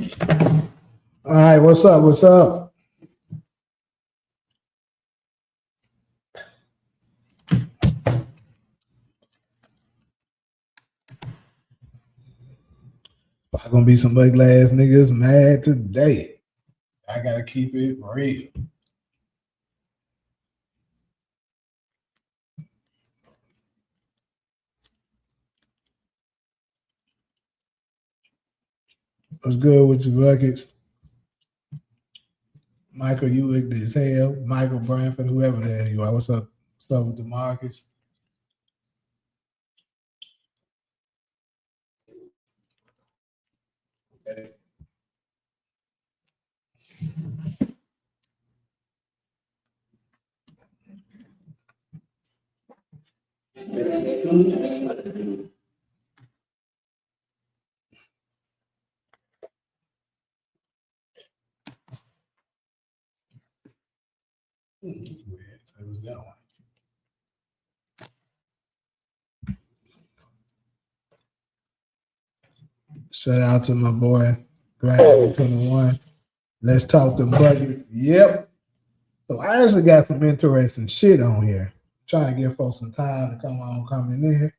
All right, what's up? What's up? Probably gonna be some ugly ass niggas mad today. I gotta keep it real. What's good with your buckets? Michael, you ugly as hell. Michael Branford, whoever the hell you are. What's up? What's up with DeMarcus? Was that one? Shout out to my boy, Grant 21. Let's talk the bucket. Yep. So I actually got some interesting shit on here. Trying to give folks some time to come in there.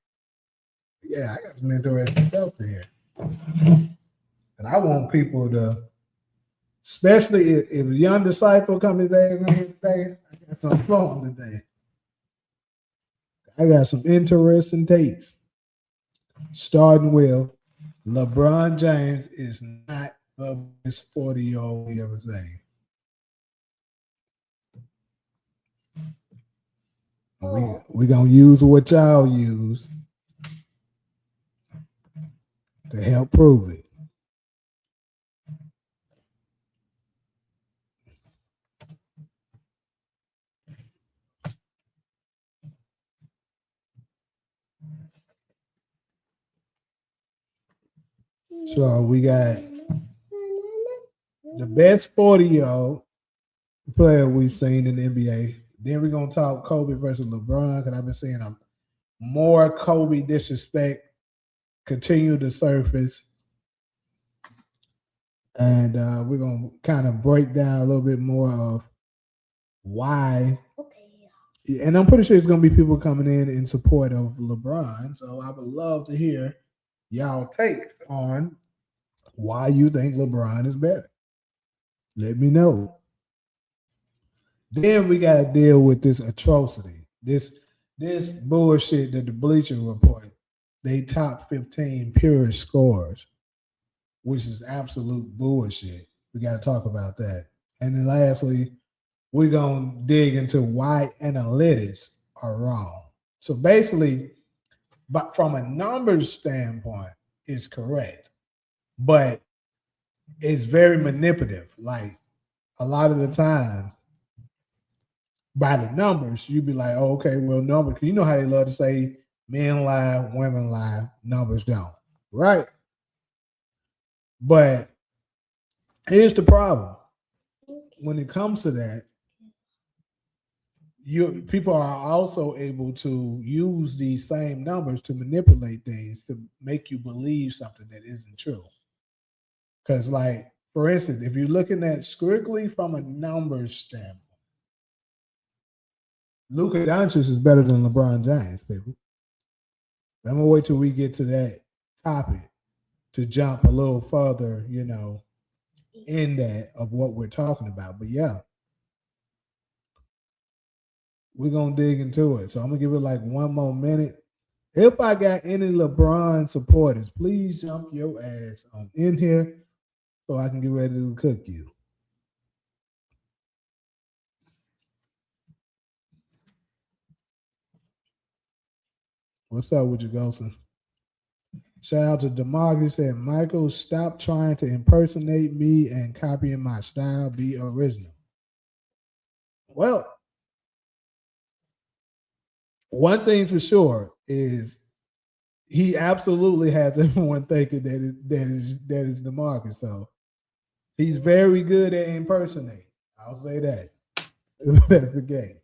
Yeah, I got some interesting stuff here. And I want people to, especially if a young disciple comes today, I got some fun today. I got some interesting takes. Starting with LeBron James is not the best 40-year-old we ever seen. We gonna use what y'all use to help prove it. So we got the best 40-year-old player we've seen in the NBA. Then we're gonna talk Kobe versus LeBron, because I've been seeing more Kobe disrespect continue to surface. And we're gonna kind of break down a little bit more of why. Okay. And I'm pretty sure it's gonna be people coming in support of LeBron. So I would love to hear y'all take on why you think LeBron is better. Let me know. Then we gotta deal with this atrocity, this bullshit that the Bleacher Report, they top 15 purest scores, which is absolute bullshit. We gotta talk about that. And then lastly, we're gonna dig into why analytics are wrong. So basically, but from a numbers standpoint, it's correct, but it's very manipulative. Like a lot of the time, by the numbers, you'd be like, oh, okay, well, numbers, because you know how they love to say men lie, women lie, numbers don't, right? But here's the problem. When it comes to that, people are also able to use these same numbers to manipulate things to make you believe something that isn't true. Because, like, for instance, if you're looking at strictly from a numbers standpoint, Luka Doncic is better than LeBron James, people. I'm gonna wait till we get to that topic to jump a little further, in that of what we're talking about. But yeah, we're gonna dig into it. So I'm gonna give it like one more minute. If I got any LeBron supporters, please jump your ass on in here so I can get ready to cook you. What's up with you, Golson? Shout out to DeMar. He said, Michael, stop trying to impersonate me and copying my style. Be original. Well, one thing for sure is he absolutely has everyone thinking that is DeMarcus. So he's very good at impersonating. I'll say that. If that's the case.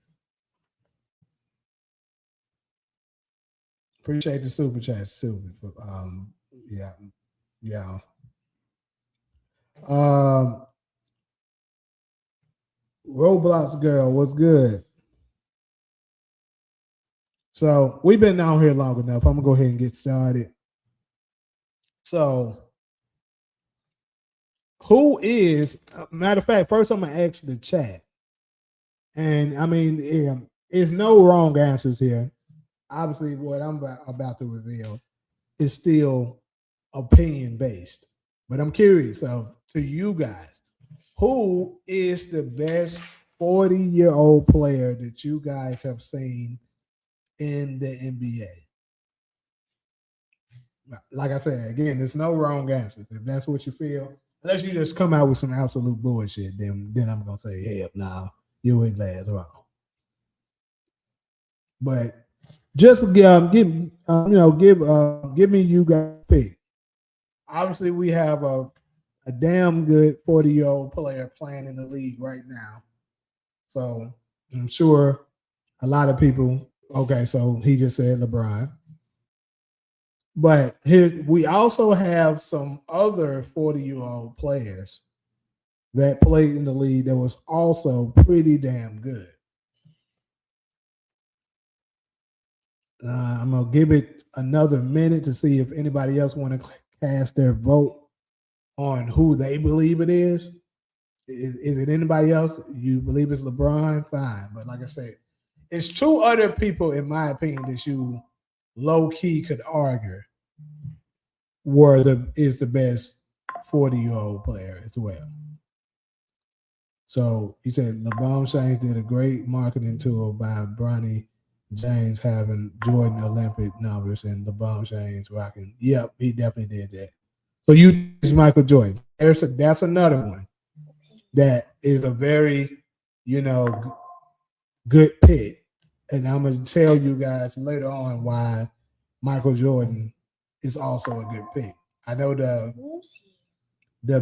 Appreciate the super chats too. Yeah. Um, Roblox girl, what's good? So we've been out here long enough. I'm gonna go ahead and get started. So who is matter of fact, first I'm gonna ask the chat. And I mean, it's no wrong answers here. Obviously, what I'm about to reveal is still opinion based. But I'm curious of to you guys, who is the best 40-year-old player that you guys have seen in the NBA? Like I said, again, there's no wrong answers. If that's what you feel, unless you just come out with some absolute bullshit, then I'm gonna say, hell, no, you ain't last wrong. But just give me you guys pick. Obviously, we have a damn good 40-year-old player playing in the league right now. So I'm sure a lot of people. Okay, so he just said LeBron. But here we also have some other 40-year-old players that played in the league that was also pretty damn good. I'm gonna give it another minute to see if anybody else want to cast their vote on who they believe it is. Is it anybody else? You believe it's LeBron? Fine. But like I said, it's two other people, in my opinion, that you low key could argue is the best 40-year-old player as well. So he said LeBron James did a great marketing tool by Bronny James having Jordan Olympic numbers and LeBron James rocking. Yep, he definitely did that. So you is Michael Jordan. That's another one that is a very, good pick. And I'm gonna tell you guys later on why Michael Jordan is also a good pick. I know the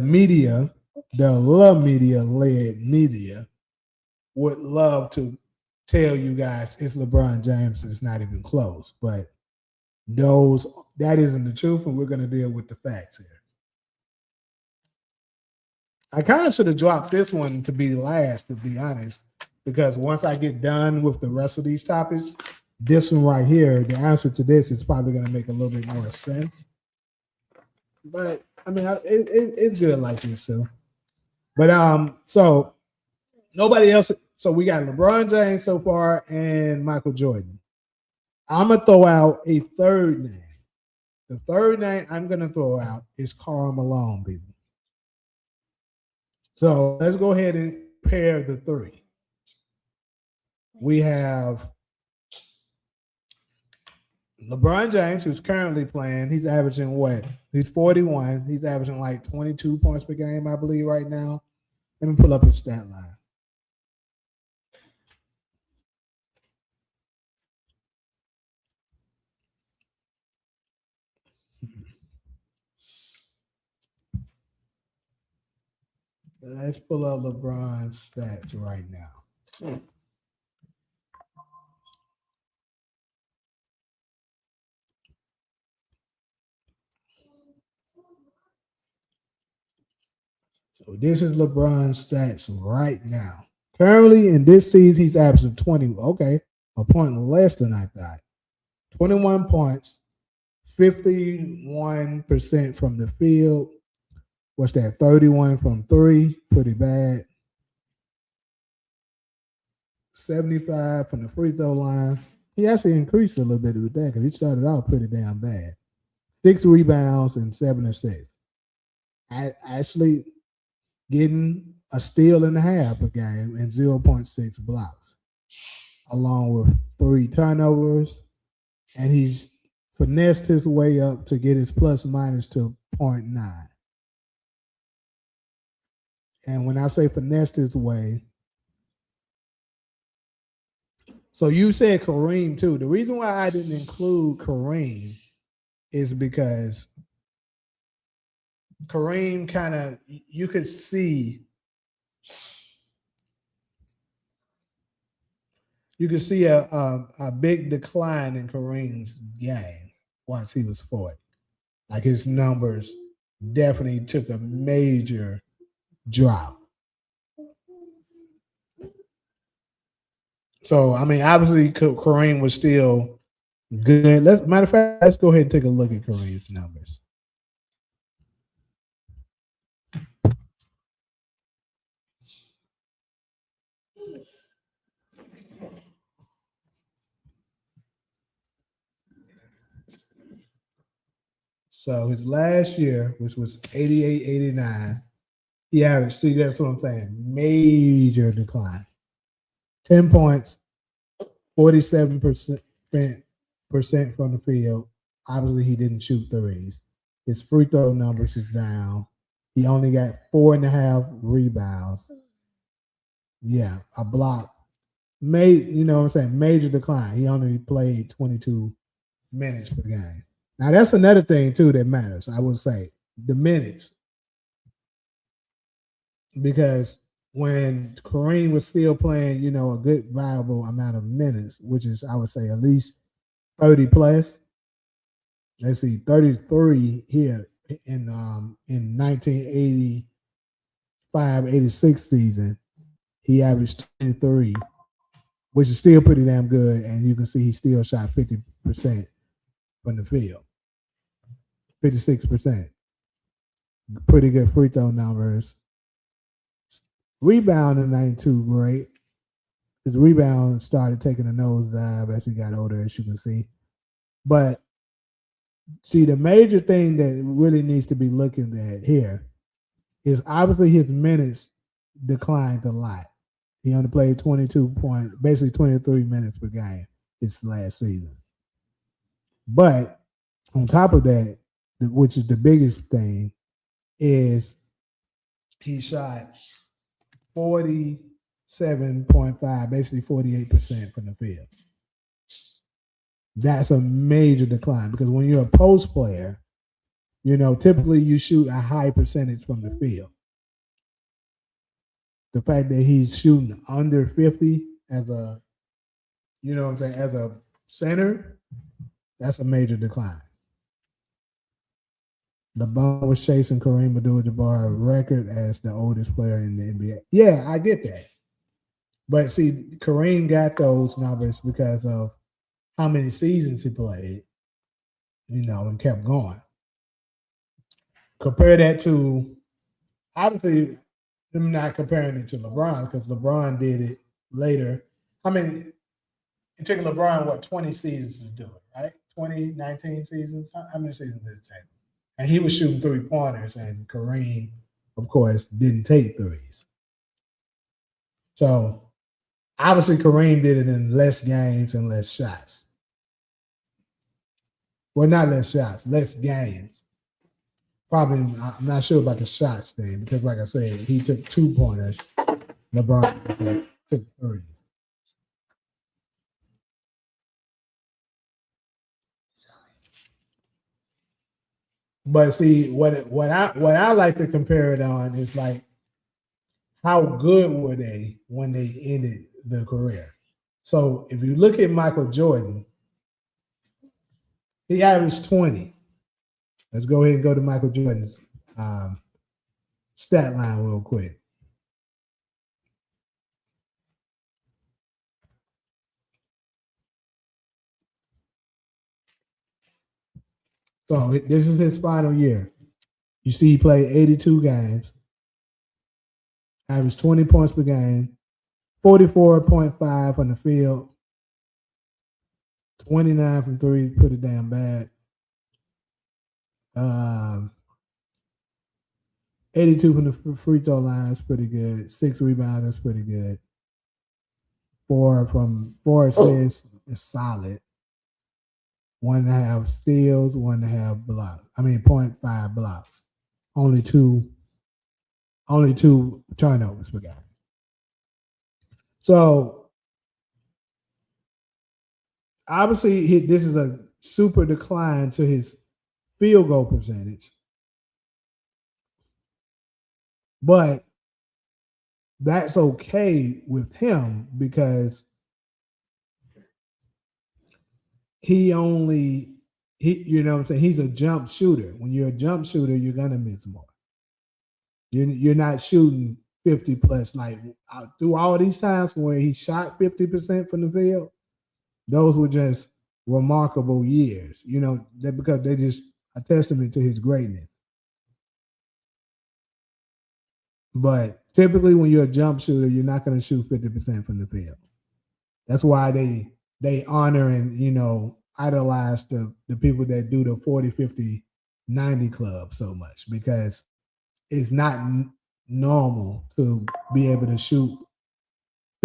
media, the love media led media would love to tell you guys it's LeBron James. It's not even close, but that isn't the truth, and we're going to deal with the facts here. I kind of should have dropped this one to be last, to be honest, because once I get done with the rest of these topics, this one right here, the answer to this is probably going to make a little bit more sense. But I mean, it's good like this too. But so nobody else. So we got LeBron James so far and Michael Jordan. I'm gonna throw out a third name. The third name I'm gonna throw out is Karl Malone, people. So let's go ahead and pair the three. We have LeBron James, who's currently playing. He's averaging what? He's 41. He's averaging like 22 points per game, I believe, right now. Let me pull up his stat line. Let's pull up LeBron's stats right now. So this is LeBron's stats right now. Currently in this season, he's averaging 20. Okay, a point less than I thought. 21 points, 51% from the field. What's that? 31 from three. Pretty bad. 75 from the free throw line. He actually increased a little bit with that because he started out pretty damn bad. 6 rebounds and 7 assists. Actually getting a steal and a half a game and 0.6 blocks, along with 3 turnovers. And he's finessed his way up to get his plus minus to 0.9. And when I say finessed his way, so you said Kareem too. The reason why I didn't include Kareem is because Kareem kind of, you could see a big decline in Kareem's game once he was 40. Like his numbers definitely took a major drop. So I mean, obviously Kareem was still good. Matter of fact, let's go ahead and take a look at Kareem's numbers. So his last year, which was 88-89, he averaged, see, that's what I'm saying, major decline. 10 points, 47% from the field. Obviously, he didn't shoot threes. His free throw numbers is down. He only got 4.5 rebounds. Yeah, a block. You know what I'm saying? Major decline. He only played 22 minutes per game. Now, that's another thing, too, that matters, I would say. The minutes. Because when Kareem was still playing, you know, a good, viable amount of minutes, which is, I would say, at least 30 plus. Let's see, 33 here in 1985-86 season. He averaged 23, which is still pretty damn good. And you can see he still shot 50% from the field, 56%. Pretty good free throw numbers. Rebounding ain't too great. His rebound started taking a nosedive as he got older, as you can see. But see, the major thing that really needs to be looking at here is obviously his minutes declined a lot. He only played 22 points, basically 23 minutes per game this last season. But on top of that, which is the biggest thing, is he shot 47.5, basically 48% from the field. That's a major decline because when you're a post player, you know, typically you shoot a high percentage from the field. The fact that he's shooting under 50 as a, you know what I'm saying, as a center, that's a major decline. LeBron was chasing Kareem Abdul-Jabbar's record as the oldest player in the NBA. Yeah, I get that. But see, Kareem got those numbers because of how many seasons he played, you know, and kept going. Compare that to, obviously, I'm not comparing it to LeBron because LeBron did it later. I mean, it took LeBron, 20 seasons to do it, right? 19 seasons? How many seasons did it take? And he was shooting three-pointers, and Kareem, of course, didn't take threes. So, obviously, Kareem did it in less games and less shots. Well, not less shots, less games. Probably, I'm not sure about the shots thing because, like I said, he took 2-pointers. LeBron took 3. But see, what I like to compare it on is like, how good were they when they ended their career? So if you look at Michael Jordan, he averaged 20. Let's go ahead and go to Michael Jordan's stat line real quick. So this is his final year. You see, he played 82 games, averaged 20 points per game, 44.5 on the field, 29 from three, pretty damn bad. 82 from the free throw line is pretty good. 6 rebounds, that's pretty good. 4 assists is solid. 1.5 steals, 1.5 blocks. 0.5 blocks. Only two turnovers per game. So obviously this is a super decline to his field goal percentage. But that's okay with him because you know what I'm saying? He's a jump shooter. When you're a jump shooter, you're gonna miss more. You're not shooting 50 plus. Like through all these times where he shot 50% from the field, those were just remarkable years. Because they just a testament to his greatness. But typically, when you're a jump shooter, you're not going to shoot 50% from the field. That's why they honor and idolize the people that do the 40, 50, 90 club so much, because it's not normal to be able to shoot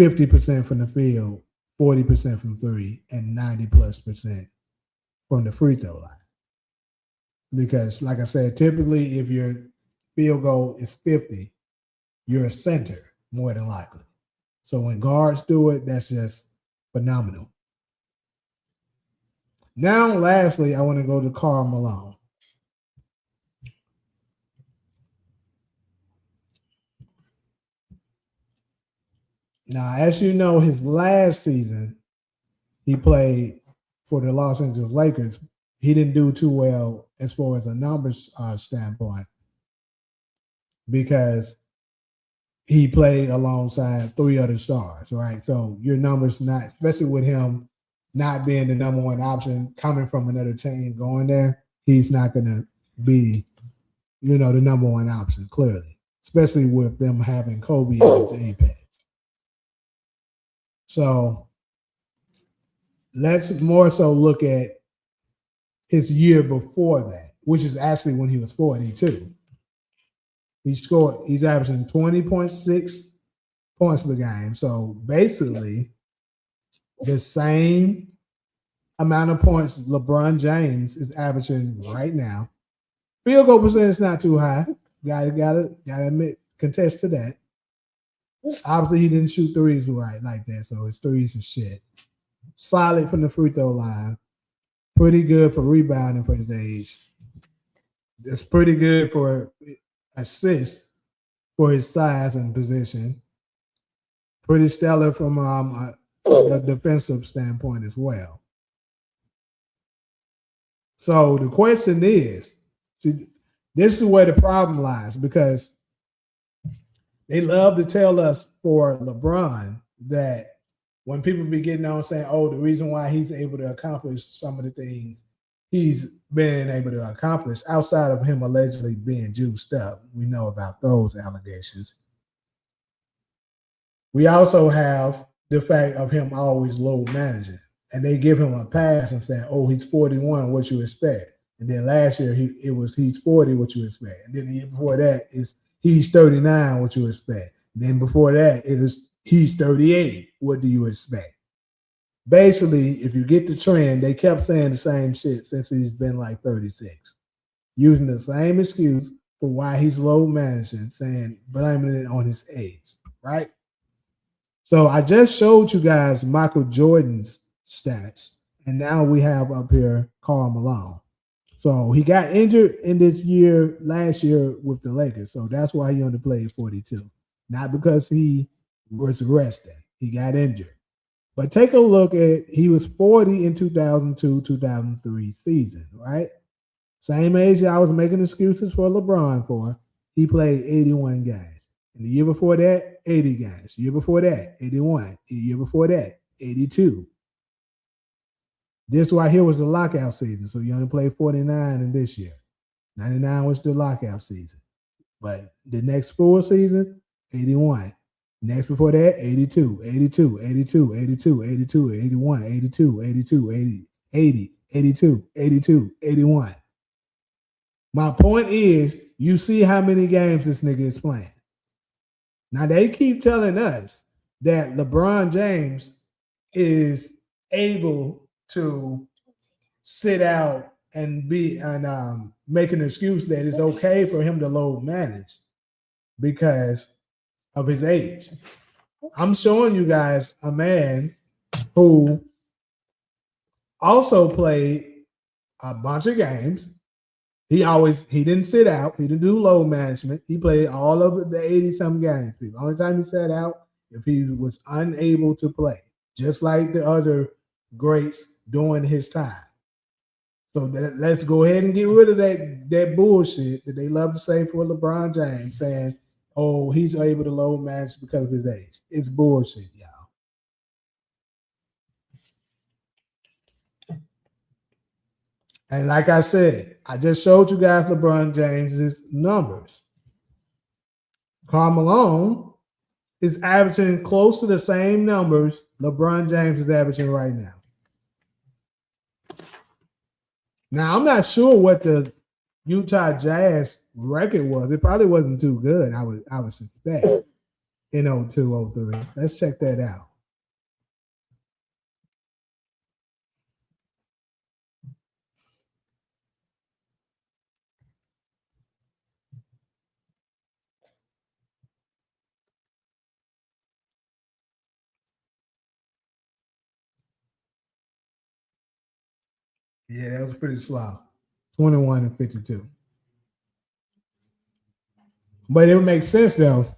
50% from the field, 40% from three, and 90+% from the free throw line. Because, like I said, typically if your field goal is 50, you're a center more than likely. So when guards do it, that's just phenomenal. Now, lastly, I want to go to Karl Malone. Now, as you know, his last season, he played for the Los Angeles Lakers. He didn't do too well as far as a numbers standpoint, because he played alongside three other stars, right? So your numbers not, especially with him not being the number one option, coming from another team, going there, he's not going to be, the number one option, clearly, especially with them having Kobe at the apex. So let's more so look at his year before that, which is actually when he was 42. He's averaging 20.6 points per game. So basically the same amount of points LeBron James is averaging right now. Field goal percentage is not too high. Gotta admit, contest to that. Obviously, he didn't shoot threes right like that, so his threes is shit. Solid from the free throw line. Pretty good for rebounding for his age. It's pretty good for assists for his size and position. Pretty stellar from a defensive standpoint as well. So the question is, see, this is where the problem lies, because they love to tell us for LeBron that when people be getting on saying, oh, the reason why he's able to accomplish some of the things he's been able to accomplish outside of him allegedly being juiced up, we know about those allegations. We also have the fact of him always load managing, and they give him a pass and say, oh, he's 41, what you expect? And then last year he's 40, what you expect? And then the year before that is he's 39, what you expect? Then before that it was he's 38, what do you expect? Basically, if you get the trend, they kept saying the same shit since he's been like 36, using the same excuse for why he's low managing, saying blaming it on his age, right? So I just showed you guys Michael Jordan's stats, and now we have up here Karl Malone. So he got injured in last year with the Lakers. So that's why he only played 42. Not because he was resting. He got injured. But take a look at, he was 40 in 2002, 2003 season, right? Same age I was making excuses for LeBron for. He played 81 games. And the year before that, 80 games. The year before that, 81. The year before that, 82. This right here was the lockout season. So you only played 49 in this year. 99 was the lockout season. But the next full season, 81. Next before that, 82, 82, 82, 82, 82, 81, 82, 82, 80, 80, 82, 82, 81. My point is, you see how many games this nigga is playing. Now, they keep telling us that LeBron James is able to sit out and make an excuse that it's okay for him to load manage because of his age. I'm showing you guys a man who also played a bunch of games. He didn't sit out. He didn't do load management. He played all of the 80-some games. The only time he sat out if he was unable to play, just like the other greats during his time. So let's go ahead and get rid of that bullshit that they love to say for LeBron James, saying, "Oh, he's able to load manage because of his age." It's bullshit, y'all. And like I said, I just showed you guys LeBron James's numbers. Karl Malone is averaging close to the same numbers LeBron James is averaging right now. Now, I'm not sure what the Utah Jazz record was. It probably wasn't too good, I would suspect, in 02, 03. Let's check that out. Yeah, that was pretty slow. 21 and 52. But it would make sense though.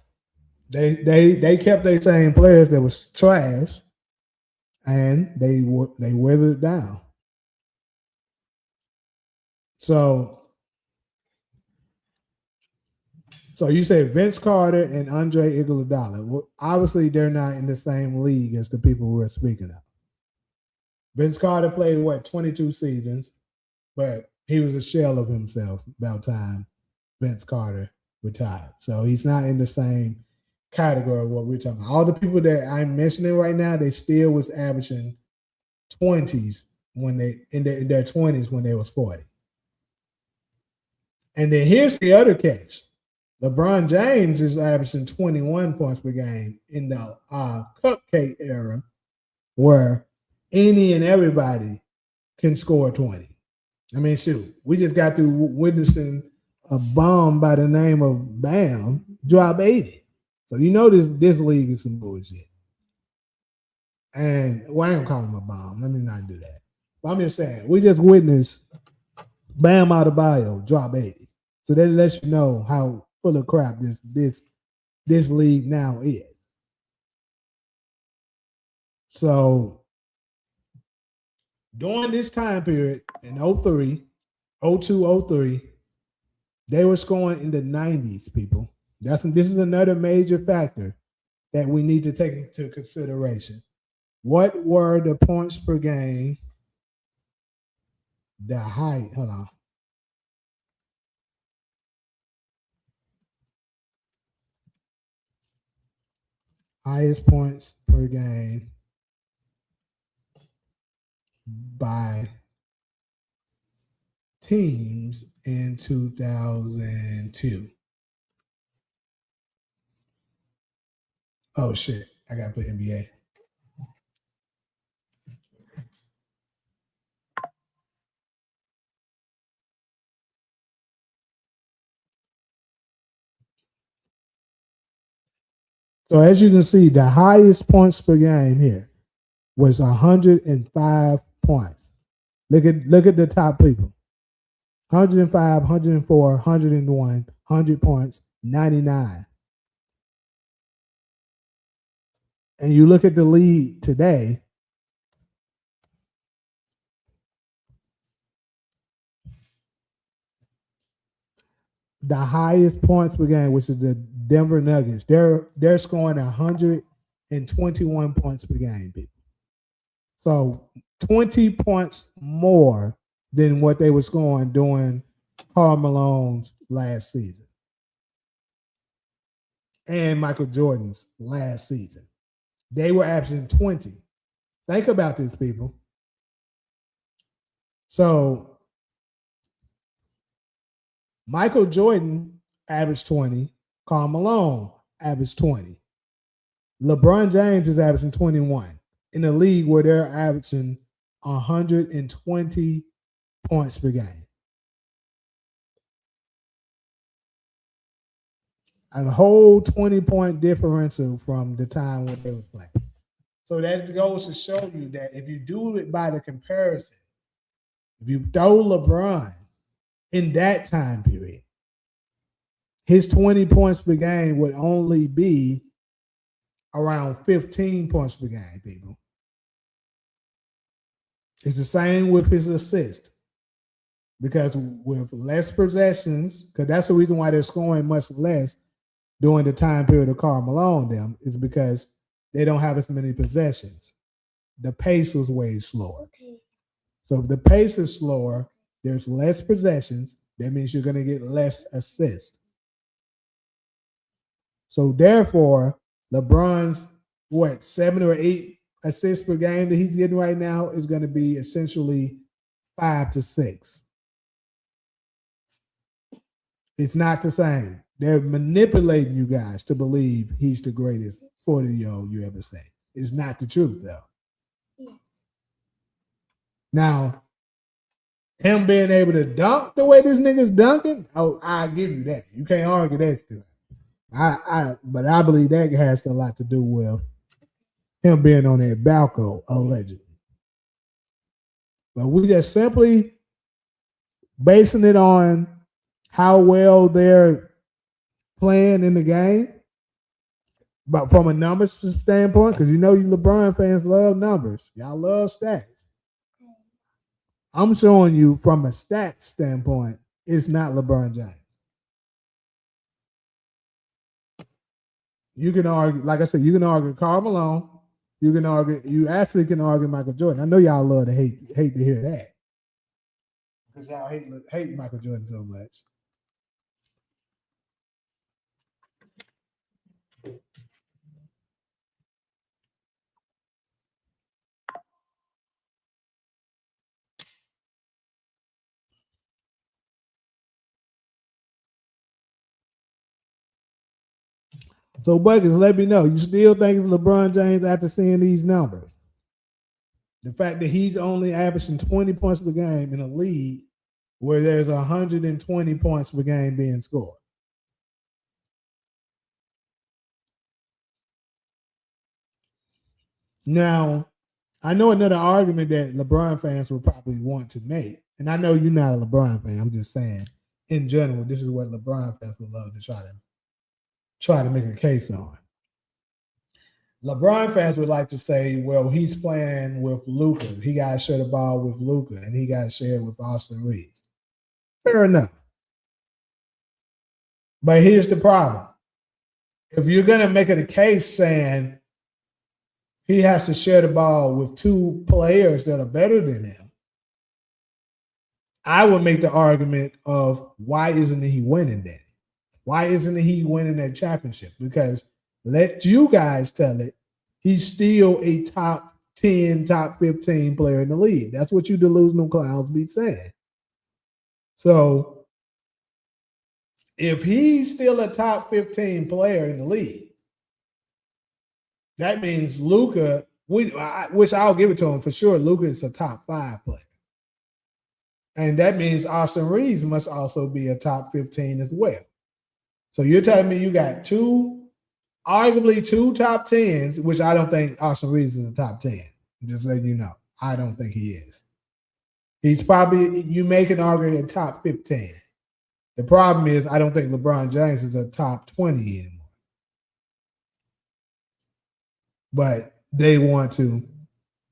They kept their same players that was trash, and they weathered down. So you say Vince Carter and Andre Iguodala. Well, obviously, they're not in the same league as the people we're speaking of. Vince Carter played 22 seasons, but he was a shell of himself about time Vince Carter retired. So he's not in the same category of what we're talking about. All the people that I'm mentioning right now, they still was averaging 20s when they in their 20s when they was 40. And then here's the other case. LeBron James is averaging 21 points per game in the cupcake era, where any and everybody can score 20. I mean, shoot, we just got through witnessing a bomb by the name of Bam drop 80. So you know this league is some bullshit. And I ain't gonna call him a bomb. Let me not do that. But I'm just saying, we just witnessed Bam Adebayo drop 80. So that lets you know how full of crap this league now is. So during this time period in 03, 02, 03, they were scoring in the 90s, people. This is another major factor that we need to take into consideration. What were the points per game? The height, hold on. Highest points per game by teams in 2002. Oh shit, I gotta put NBA. So as you can see, the highest points per game here was 105 points. Look at the top people. 105, 104, 101, 100 points, 99. And you look at the league today, the highest points per game, which is the Denver Nuggets, they're scoring 121 points per game, people. So 20 points more than what they were scoring during Karl Malone's last season and Michael Jordan's last season. They were averaging 20. Think about this, people. So Michael Jordan averaged 20. Karl Malone averaged 20. LeBron James is averaging 21 in a league where they're averaging 120 points per game. A whole 20-point differential from the time when they was playing. So that goes to show you that if you do it by the comparison, if you throw LeBron in that time period, his 20 points per game would only be around 15 points per game, people. It's the same with his assist. because with less possessions, because that's the reason why they're scoring much less during the time period of Karl Malone, them is because they don't have as many possessions. The pace was way slower. Okay. So if the pace is slower, there's less possessions. That means you're going to get less assists. So therefore, LeBron's 7 or 8 assists per game that he's getting right now is going to be essentially 5 to 6. It's not the same. They're manipulating you guys to believe he's the greatest 40-year-old you ever seen. It's not the truth, though. Now, him being able to dunk the way this nigga's dunking, I give you that. You can't argue that still. But I believe that has a lot to do with him being on that balcony, allegedly. But we just simply basing it on how well they're playing in the game. But from a numbers standpoint, because you LeBron fans love numbers. Y'all love stats. I'm showing you from a stat standpoint, it's not LeBron James. You can argue, like I said, you can argue Karl Malone. You actually can argue Michael Jordan. I know y'all love to hate to hear that. Because y'all hate Michael Jordan so much. So, Buckets, let me know. You still think of LeBron James after seeing these numbers? The fact that he's only averaging 20 points per game in a league where there's 120 points per game being scored. Now, I know another argument that LeBron fans will probably want to make, and I know you're not a LeBron fan. I'm just saying, in general, this is what LeBron fans would love to try to make a case on. LeBron fans would like to say, well, he's playing with Luka. He got to share the ball with Luka, and he got to share it with Austin Reeves. Fair enough. But here's the problem. If you're going to make it a case saying he has to share the ball with two players that are better than him, I would make the argument of why isn't he winning that? Why isn't he winning that championship? Because let you guys tell it, he's still a top 10, top 15 player in the league. That's what you delusional clowns be saying. So if he's still a top 15 player in the league, that means Luka, which I'll give it to him for sure, Luka is a top 5 player. And that means Austin Reeves must also be a top 15 as well. So you're telling me you got arguably two top 10s, which I don't think Austin Reeves is a top 10. Just letting you know. I don't think he is. He's probably, you make an argument a top 15. The problem is I don't think LeBron James is a top 20 anymore. But they want to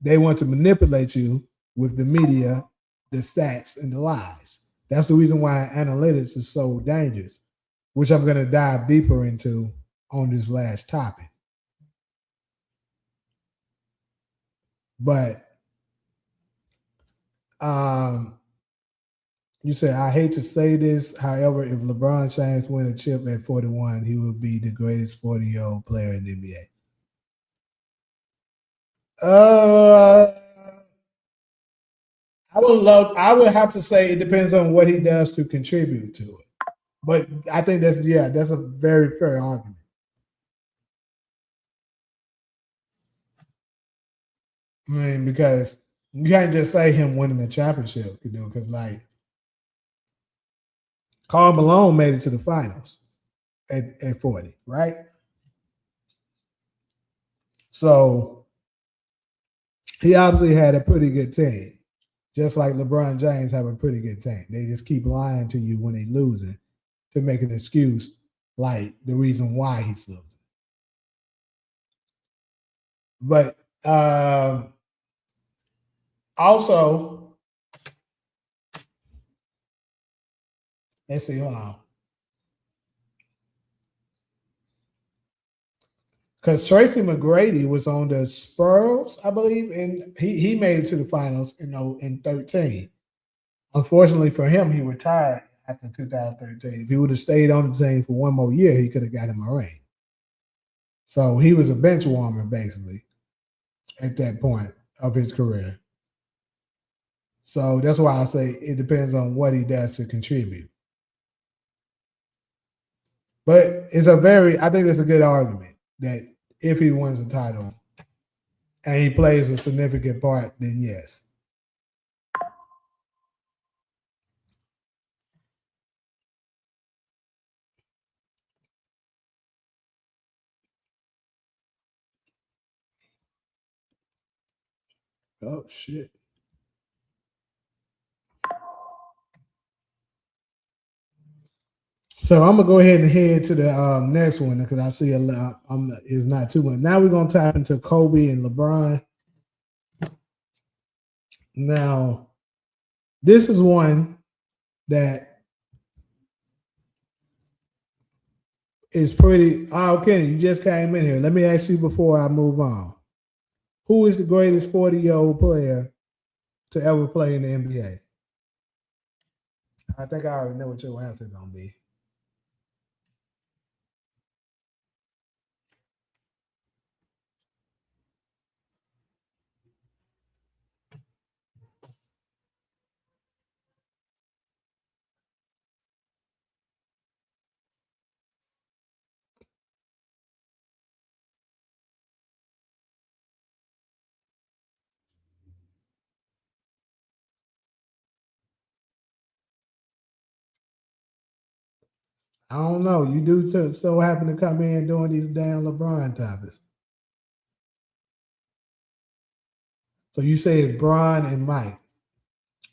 manipulate you with the media, the stats, and the lies. That's the reason why analytics is so dangerous, which I'm going to dive deeper into on this last topic. But you say, I hate to say this, however, if LeBron James win a chip at 41, he would be the greatest 40-year-old player in the NBA. I would have to say it depends on what he does to contribute to it. But I think that's a very fair argument. I mean, because you can't just say him winning the championship could do it, because like Karl Malone made it to the finals at 40, right? So he obviously had a pretty good team, just like LeBron James have a pretty good team. They just keep lying to you when they losing to make an excuse like the reason why he's losing. But also, Let's see, hold on. Because Tracy McGrady was on the Spurs, I believe, and he made it to the finals in 13. Unfortunately for him, he retired after 2013. If he would have stayed on the team for one more year, he could have got him a ring. So he was a bench warmer basically at that point of his career. So that's why I say it depends on what he does to contribute. But I think it's a good argument that if he wins the title and he plays a significant part, then yes. Oh shit. So I'm gonna go ahead and head to the next one because I see a lot. It's not too much. Now we're gonna tap into Kobe and LeBron. Now, this is one that is pretty. Oh, Kenny, you just came in here. Let me ask you before I move on. Who is the greatest 40-year-old player to ever play in the NBA? I think I already know what your answer is gonna be. I don't know. You do so happen to come in doing these damn LeBron topics. So you say it's Bron and Mike.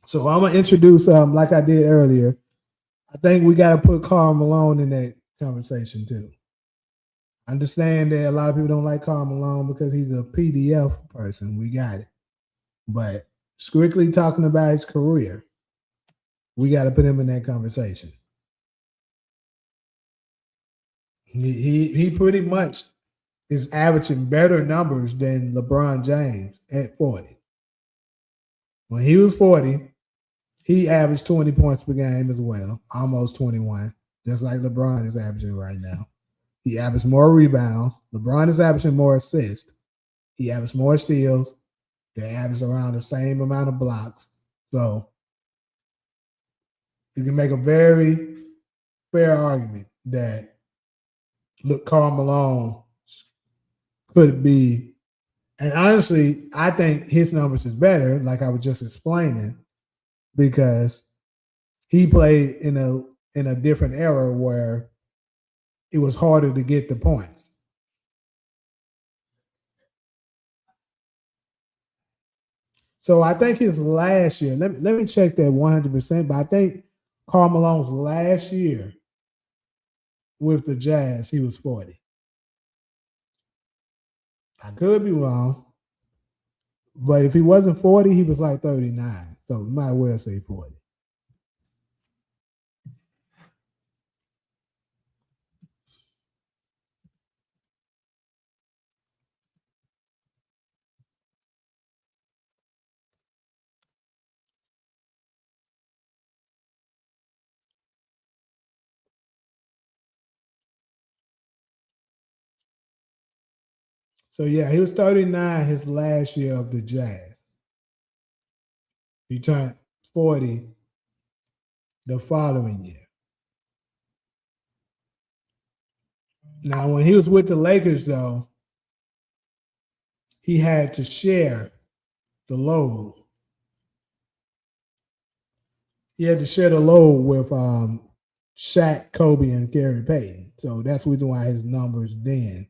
So I'm gonna introduce like I did earlier. I think we got to put Karl Malone in that conversation too. I understand that a lot of people don't like Karl Malone because he's a PDF person. We got it. But strictly talking about his career, we got to put him in that conversation. He pretty much is averaging better numbers than LeBron James at 40. When he was 40, he averaged 20 points per game as well, almost 21, just like LeBron is averaging right now. He averaged more rebounds. LeBron is averaging more assists. He averaged more steals. They average around the same amount of blocks. So you can make a very fair argument that Karl Malone could be, and honestly, I think his numbers is better, like I was just explaining, because he played in a different era where it was harder to get the points. So I think his last year, let me check that 100%, but I think Karl Malone's last year with the Jazz, he was 40. I could be wrong, but if he wasn't 40, he was like 39. So we might well say 40. So yeah, he was 39 his last year of the Jazz. He turned 40 the following year. Now, when he was with the Lakers, though, he had to share the load. He had to share the load with Shaq, Kobe, and Gary Payton. So that's the reason why his numbers then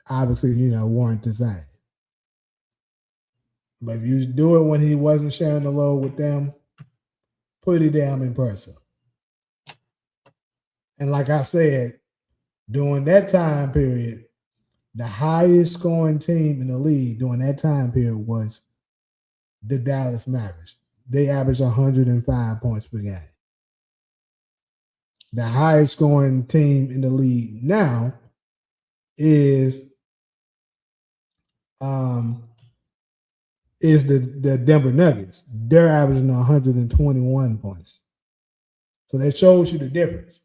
obviously, weren't the same. But if you do it when he wasn't sharing the load with them, pretty damn impressive. And like I said, during that time period, the highest scoring team in the league during that time period was the Dallas Mavericks. They averaged 105 points per game. The highest scoring team in the league now is the Denver Nuggets. They're averaging 121 points. So that shows you the difference.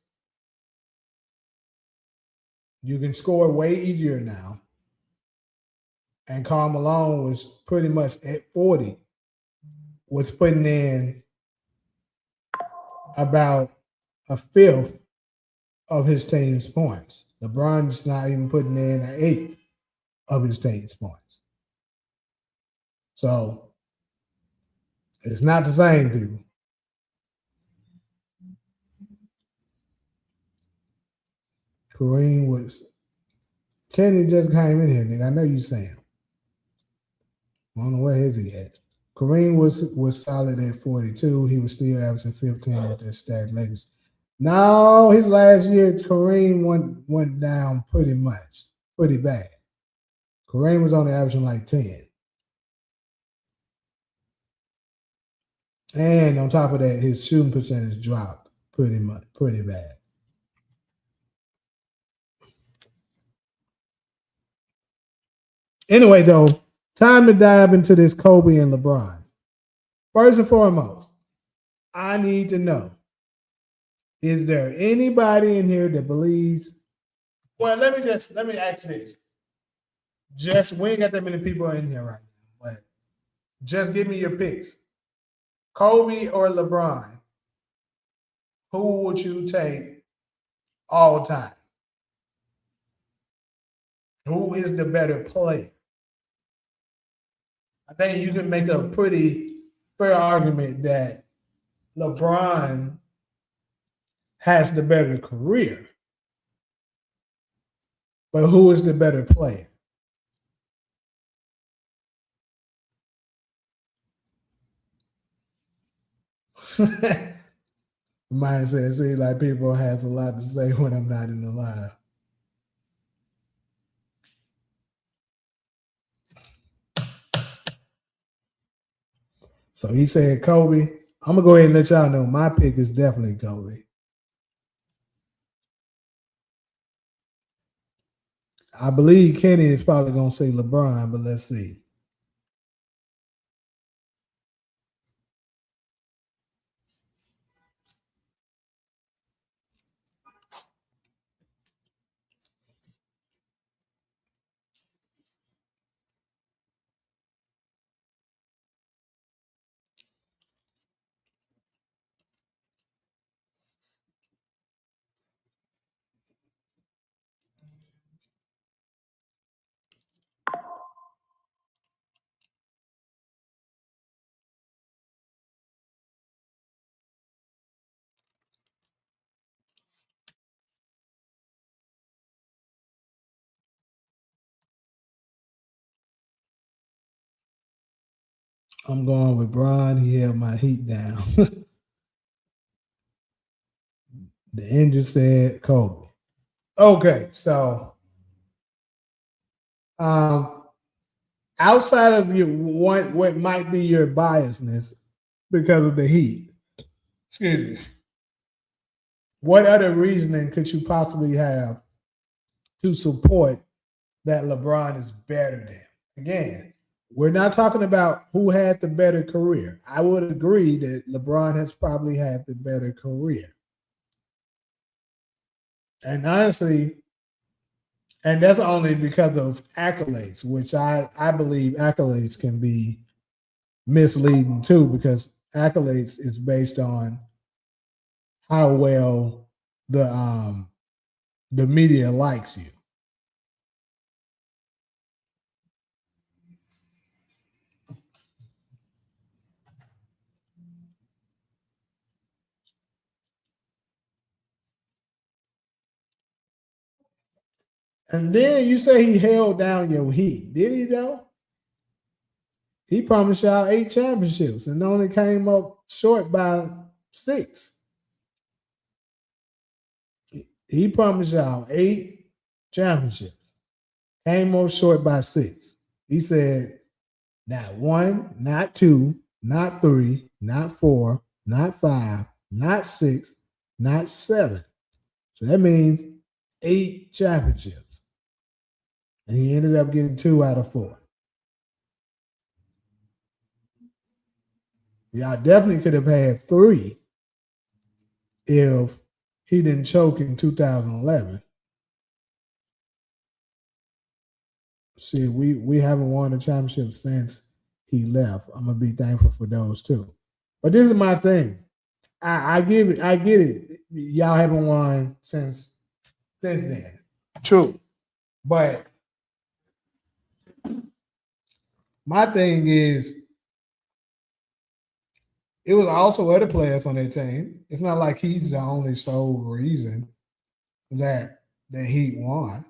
You can score way easier now. And Karl Malone was pretty much at 40, was putting in about a fifth of his team's points. LeBron's not even putting in an eighth of his team's points. So it's not the same, people. Kareem was Kenny just came in here, nigga. I know you saying. I don't know where is he at. Kareem was solid at 42. He was still averaging 15 with that stacked legacy. No, his last year, Kareem went down pretty bad. Kareem was only averaging like 10. And on top of that, his shooting percentage dropped pretty bad. Anyway, though, time to dive into this Kobe and LeBron. First and foremost, I need to know, is there anybody in here that believes? Well, let me ask this. We ain't got that many people in here right now, but just give me your picks. Kobe or LeBron? Who would you take all time? Who is the better player? I think you can make a pretty fair argument that LeBron has the better career. But who is the better player? Mindset seems like people has a lot to say when I'm not in the live. So he said Kobe. I'm gonna go ahead and let y'all know my pick is definitely Kobe. I believe Kenny is probably gonna say LeBron, but let's see. I'm going with Bron. He held my heat down. The engine said Kobe. Okay, so outside of your what might be your biasness because of the heat, excuse me, what other reasoning could you possibly have to support that LeBron is better than? Again, we're not talking about who had the better career. I would agree that LeBron has probably had the better career. And honestly, and that's only because of accolades, which I believe accolades can be misleading too, because accolades is based on how well the media likes you. And then you say he held down your heat. Did he though? He promised y'all 8 championships and only came up short by 6. He promised y'all 8 championships. Came up short by 6. He said, not 1, not 2, not 3, not 4, not 5, not 6, not 7. So that means 8 championships. And he ended up getting 2 out of 4. Yeah, I definitely could have had 3 if he didn't choke in 2011. See, we haven't won a championship since he left. I'm gonna be thankful for those too. But this is my thing. I get it. Y'all haven't won since then. True. But my thing is, it was also other players on that team. It's not like he's the only sole reason that he won.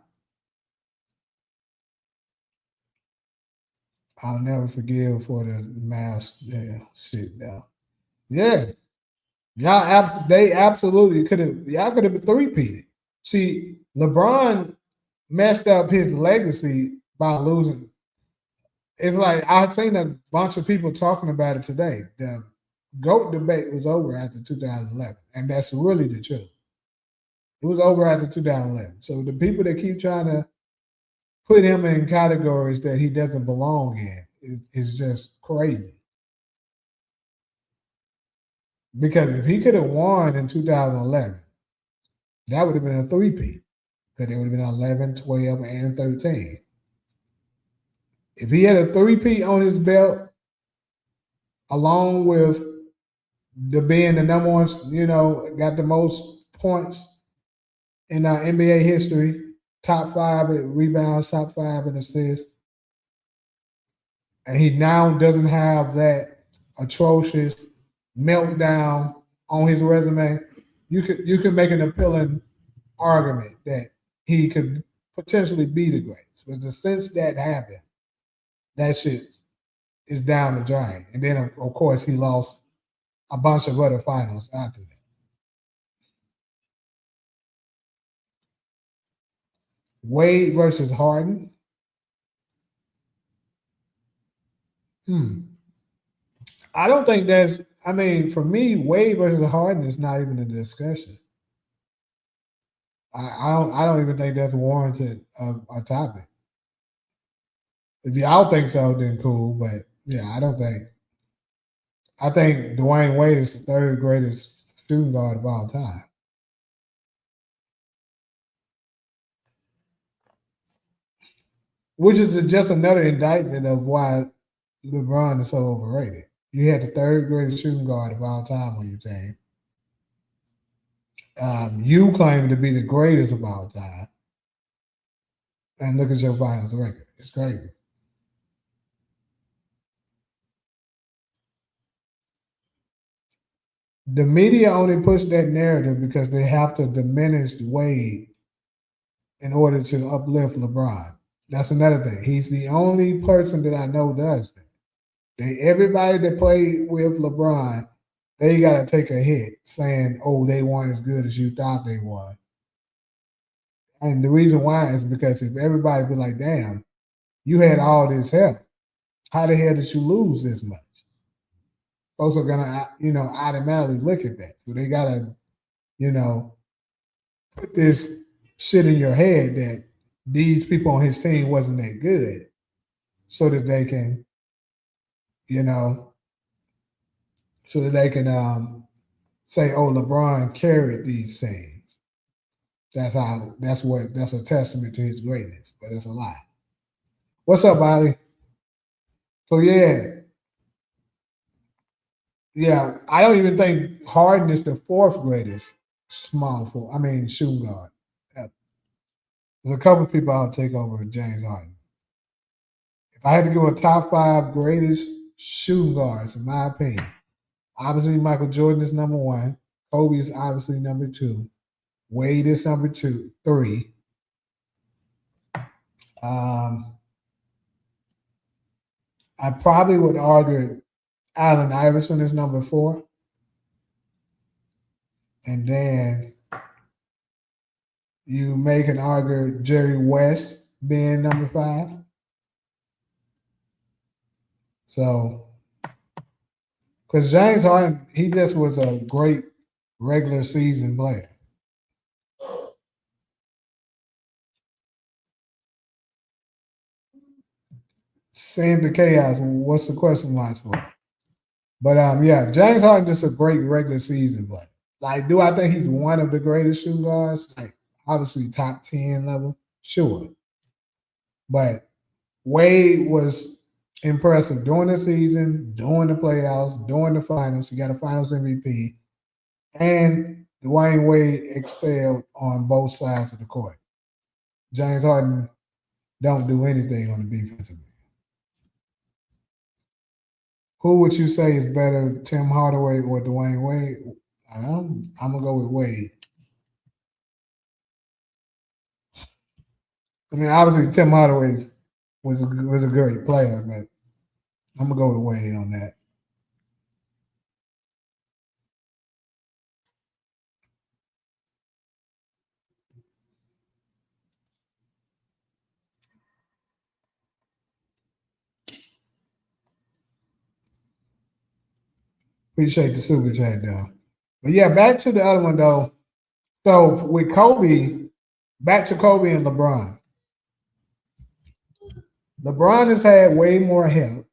I'll never forgive for the mass shit though. Yeah. They absolutely could have. Y'all could have three-peated. See, LeBron messed up his legacy by losing. It's like I've seen a bunch of people talking about it today. The GOAT debate was over after 2011, and that's really the truth. It was over after 2011. So the people that keep trying to put him in categories that he doesn't belong in is just crazy. Because if he could have won in 2011, that would have been a three-peat. Because it would have been 11, 12, and 13. If he had a three-peat on his belt, along with being the number one, got the most points in NBA history, top 5 in rebounds, top 5 in assists, and he now doesn't have that atrocious meltdown on his resume, you could make an appealing argument that he could potentially be the greatest. But since that happened, that shit is down the drain. And then, of course, he lost a bunch of other finals after that. Wade versus Harden. I don't think for me, Wade versus Harden is not even a discussion. I don't even think that's warranted a topic. If y'all think so, then cool. But yeah, I don't think. I think Dwayne Wade is the 3rd greatest shooting guard of all time. Which is just another indictment of why LeBron is so overrated. You had the 3rd greatest shooting guard of all time on your team. You claim to be the greatest of all time. And look at your finals record. It's crazy. The media only push that narrative because they have to diminish Wade in order to uplift LeBron. That's another thing. He's the only person that I know does that. Everybody that played with LeBron, they got to take a hit saying, oh, they weren't as good as you thought they were. And the reason why is because if everybody be like, damn, you had all this help. How the hell did you lose this much? Folks are gonna, automatically look at that. So they gotta, put this shit in your head that these people on his team wasn't that good, so that they can, say, oh, LeBron carried these things. That's a testament to his greatness, but it's a lie. What's up, Ollie? So yeah, I don't even think Harden is the 4th greatest shooting guard. There's a couple people I'll take over James Harden. If I had to give a top 5 greatest shooting guards, in my opinion, obviously Michael Jordan is number 1. Kobe is obviously number 2. Wade is number 3. I probably would argue Allen Iverson is number 4. And then you make an argue Jerry West being number 5. So, because James Harden, he just was a great regular season player. Send the chaos. What's the question mark for? But yeah, James Harden just a great regular season player. Like, do I think he's one of the greatest shooting guards? Like, obviously top 10 level, sure. But Wade was impressive during the season, during the playoffs, during the finals. He got a Finals MVP, and Dwayne Wade excelled on both sides of the court. James Harden don't do anything on the defensive end. Who would you say is better, Tim Hardaway or Dwayne Wade? I'm gonna go with Wade. I mean, obviously Tim Hardaway was a great player, but I'm gonna go with Wade on that. Appreciate the super chat though. But yeah, back to the other one though. So with Kobe, back to Kobe and LeBron. LeBron has had way more help,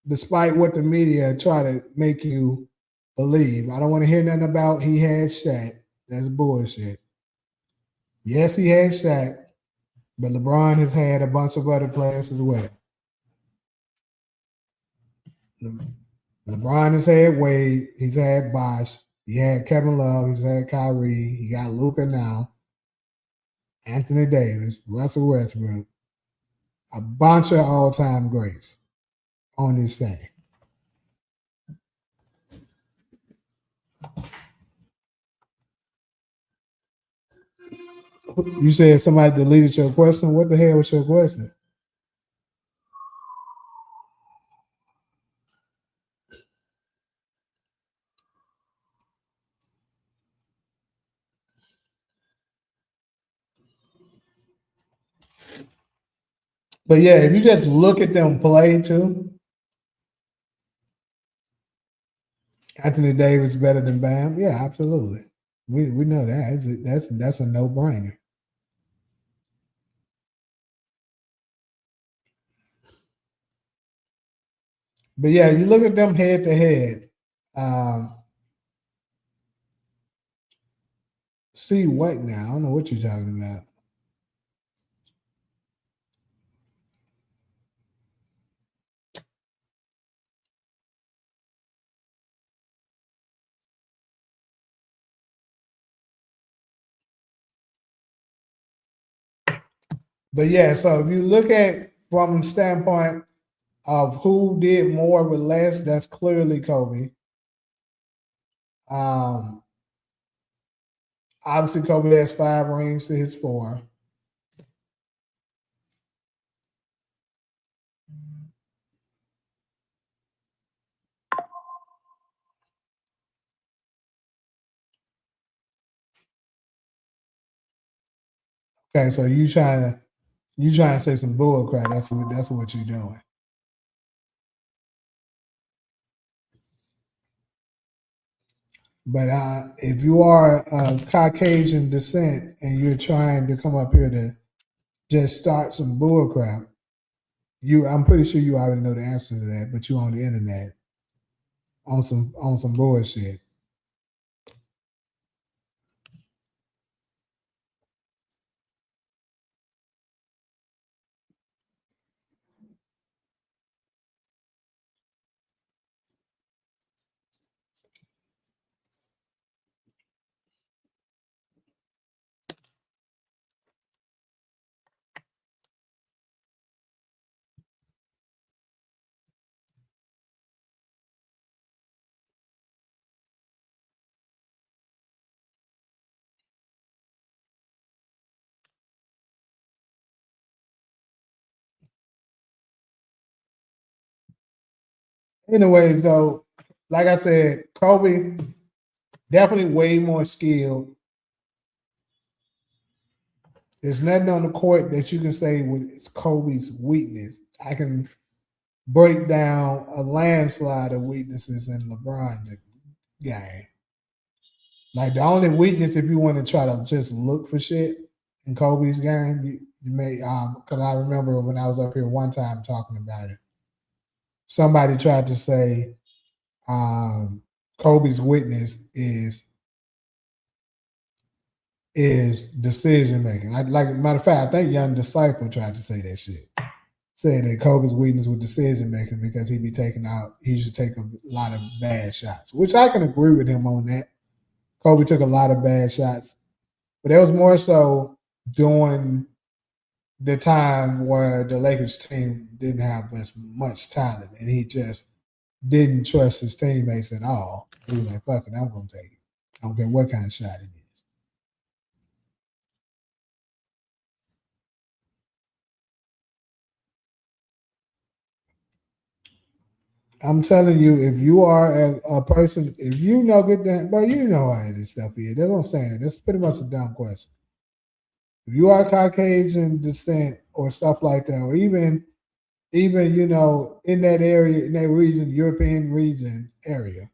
despite what the media try to make you believe. I don't want to hear nothing about he had Shaq. That's bullshit. Yes, he had Shaq, but LeBron has had a bunch of other players as well. LeBron has had Wade. He's had Bosh. He had Kevin Love. He's had Kyrie. He got Luka now. Anthony Davis, Russell Westbrook. A bunch of all-time greats on this thing. You said somebody deleted your question. What the hell was your question? But yeah, if you just look at them play too, Anthony Davis better than Bam. Yeah, absolutely. We know that. That's a no-brainer. But yeah, you look at them head to head. See what now? I don't know what you're talking about. But yeah, so if you look at from the standpoint of who did more with less, that's clearly Kobe. Obviously, Kobe has 5 rings to his 4. Okay, so you trying to say some bull crap. That's what you're doing. But if you are of Caucasian descent and you're trying to come up here to just start some bull crap, I'm pretty sure you already know the answer to that, but you on the internet on some bullshit. Anyway, though, like I said, Kobe definitely way more skilled. There's nothing on the court that you can say was Kobe's weakness. I can break down a landslide of weaknesses in LeBron's game. Like the only weakness, if you want to try to just look for shit in Kobe's game, You may because I remember when I was up here one time talking about it, somebody tried to say Kobe's witness is decision making. Like matter of fact, I think Young Disciple tried to say that shit. Said that Kobe's weakness with decision making because he should take a lot of bad shots, which I can agree with him on that. Kobe took a lot of bad shots, but it was more so during the time where the Lakers team didn't have as much talent and he just didn't trust his teammates at all. He was like, fuck it, I'm going to take it. I don't care what kind of shot it is. I'm telling you, if you are a person, if you know get that, but you know how this stuff is. That's what I'm saying. That's pretty much a dumb question. If you are Caucasian descent or stuff like that, or even in that area, in that region, European region area,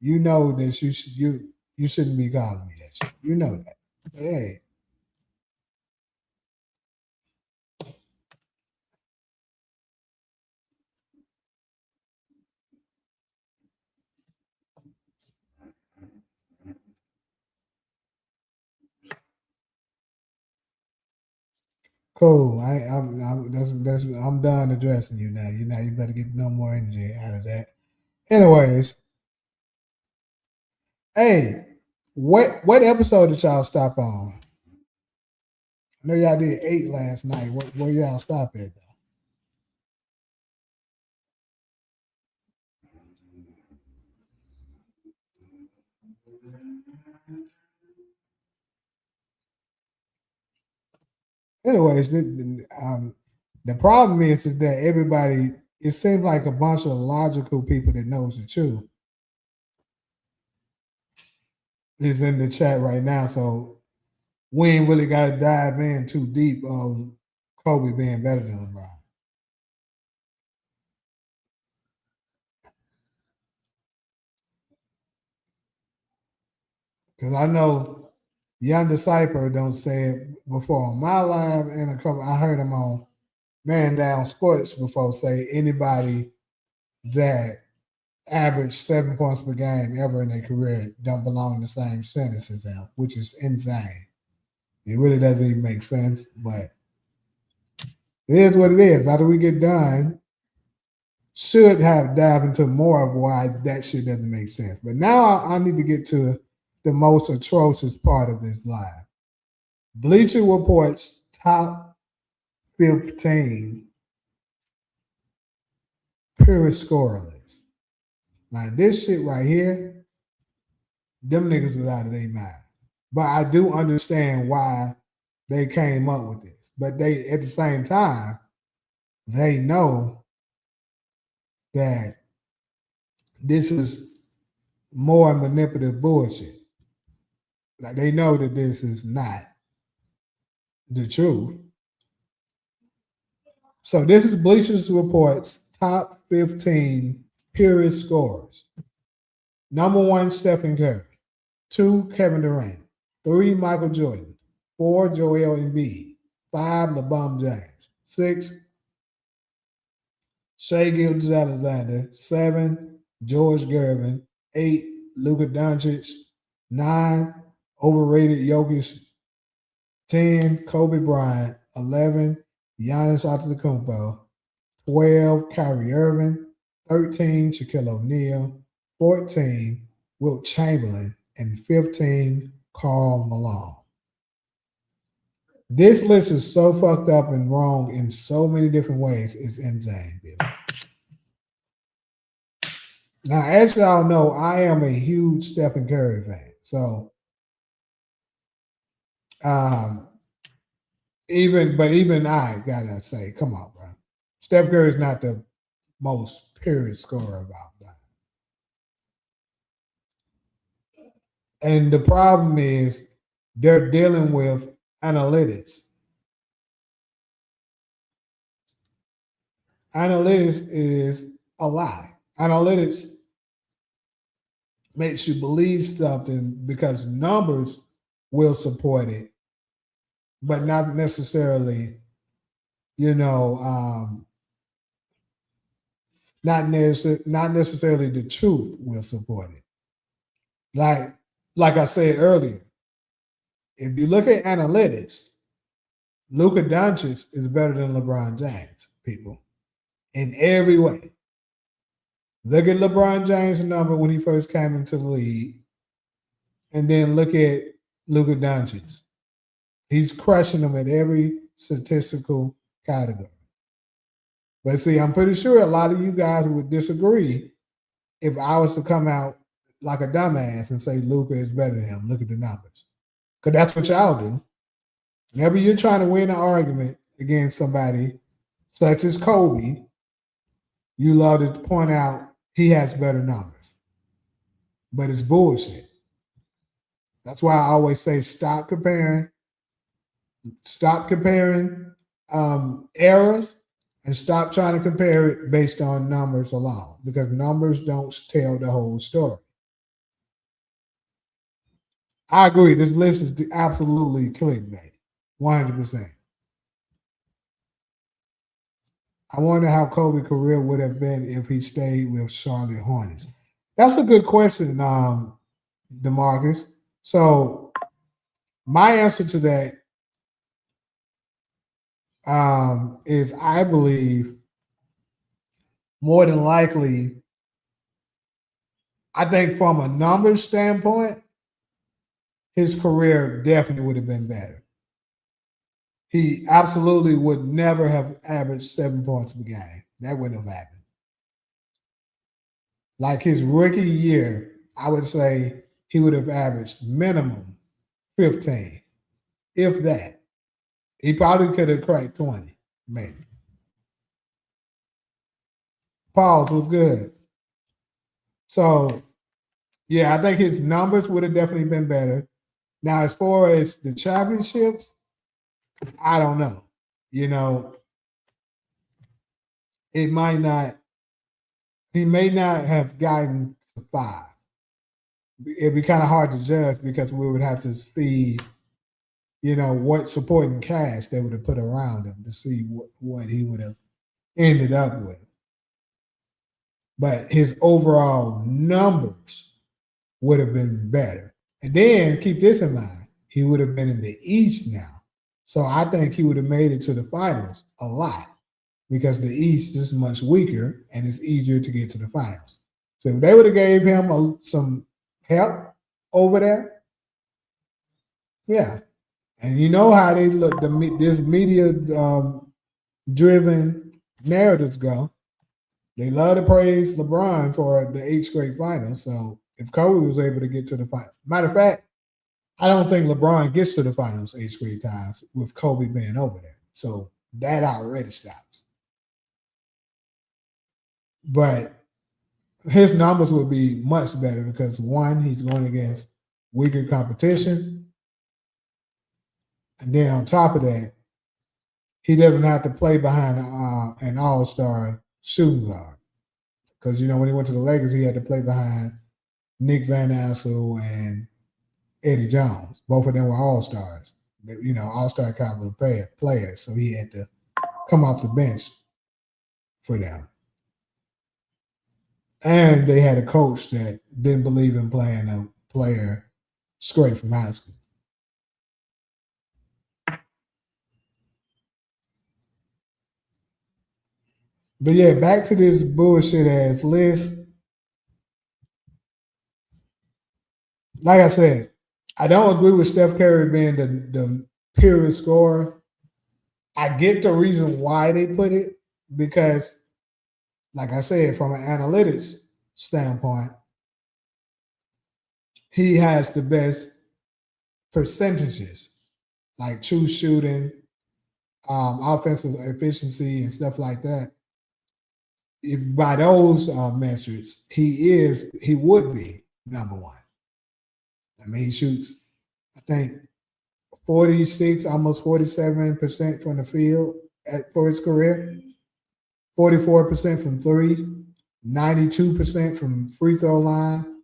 you know that you shouldn't be calling me that shit. You know that. But hey, cool. I'm done addressing you now. You better get no more energy out of that. Anyways, hey, what episode did y'all stop on? I know y'all did 8 last night. Where y'all stop at? Anyways, the problem is that everybody. It seems like a bunch of logical people that knows the truth is in the chat right now. So we ain't really got to dive in too deep on Kobe being better than LeBron. Because I know Young Disciple don't say it before on my live and a couple. I heard him on Man Down Sports before say anybody that averaged 7 points per game ever in their career don't belong in the same sentence as them, which is insane. It really doesn't even make sense, but it is what it is. After we get done, should have dive into more of why that shit doesn't make sense. But now I need to get to the most atrocious part of this live. Bleacher Report's top 15 purest scorer list. Now this shit right here, them niggas was out of their mind. But I do understand why they came up with this. But they at the same time, they know that this is more manipulative bullshit. Like they know that this is not the truth. So this is Bleacher's Report's top 15 purest scorers. Number 1, Stephen Curry. 2, Kevin Durant. 3, Michael Jordan. 4, Joel Embiid. 5, LeBron James. 6, Shai Gilgeous-Alexander. 7, George Gervin. 8, Luka Doncic. 9, overrated Jokic. 10, Kobe Bryant. 11, Giannis Antetokounmpo. 12, Kyrie Irving. 13, Shaquille O'Neal. 14, Wilt Chamberlain. And 15, Karl Malone. This list is so fucked up and wrong in so many different ways. It's insane, baby. Now, as y'all know, I am a huge Stephen Curry fan. So, even I gotta say, come on, bro. Steph Curry is not the most purest scorer of all time. And the problem is they're dealing with analytics. Analytics is a lie. Analytics makes you believe something because numbers will support it, but not necessarily, you know, not necessarily the truth will support it. Like I said earlier, if you look at analytics, Luka Doncic is better than LeBron James, people, in every way. Look at LeBron James' number when he first came into the league, and then look at Luka Doncic. He's crushing them at every statistical category. But see, I'm pretty sure a lot of you guys would disagree if I was to come out like a dumbass and say Luka is better than him. Look at the numbers. Because that's what y'all do. Whenever you're trying to win an argument against somebody such as Kobe, you love to point out he has better numbers. But it's bullshit. That's why I always say stop comparing errors, and stop trying to compare it based on numbers alone, because numbers don't tell the whole story. I agree. This list is absolutely clickbait, 100%. I wonder how Kobe's career would have been if he stayed with Charlotte Hornets. That's a good question, DeMarcus. So my answer to that is I believe more than likely, I think from a numbers standpoint, his career definitely would have been better. He absolutely would never have averaged 7 points per game. That wouldn't have happened. Like his rookie year, I would say he would have averaged minimum 15, if that. He probably could have cracked 20, maybe. Pause was good. So, yeah, I think his numbers would have definitely been better. Now, as far as the championships, I don't know. You know, it might not, he may not have gotten to 5. It'd be kind of hard to judge because we would have to see, you know, what supporting cast they would have put around him to see what he would have ended up with. But his overall numbers would have been better. And then keep this in mind, he would have been in the East now. So I think he would have made it to the finals a lot because the East is much weaker and it's easier to get to the finals. So if they would have gave him some help over there, yeah. And you know how they look, this media-driven narratives go. They love to praise LeBron for the 8th straight finals. So if Kobe was able to get to the final, matter of fact, I don't think LeBron gets to the finals 8 straight times with Kobe being over there. So that already stops. But his numbers would be much better because, one, he's going against weaker competition. And then on top of that, he doesn't have to play behind an all-star shooting guard. Because, you know, when he went to the Lakers, he had to play behind Nick Van Assel and Eddie Jones. Both of them were all-stars, you know, all-star caliber players. So he had to come off the bench for them. And they had a coach that didn't believe in playing a player straight from high school. But yeah, back to this bullshit ass list. Like I said, I don't agree with Steph Curry being the purest scorer. I get the reason why they put it because, like I said, from an analytics standpoint, he has the best percentages, like true shooting, offensive efficiency, and stuff like that. If by those measures, he would be number one. I mean, he shoots, I think, 46, almost 47% from the field for his career, 44% from 3, 92% from free throw line.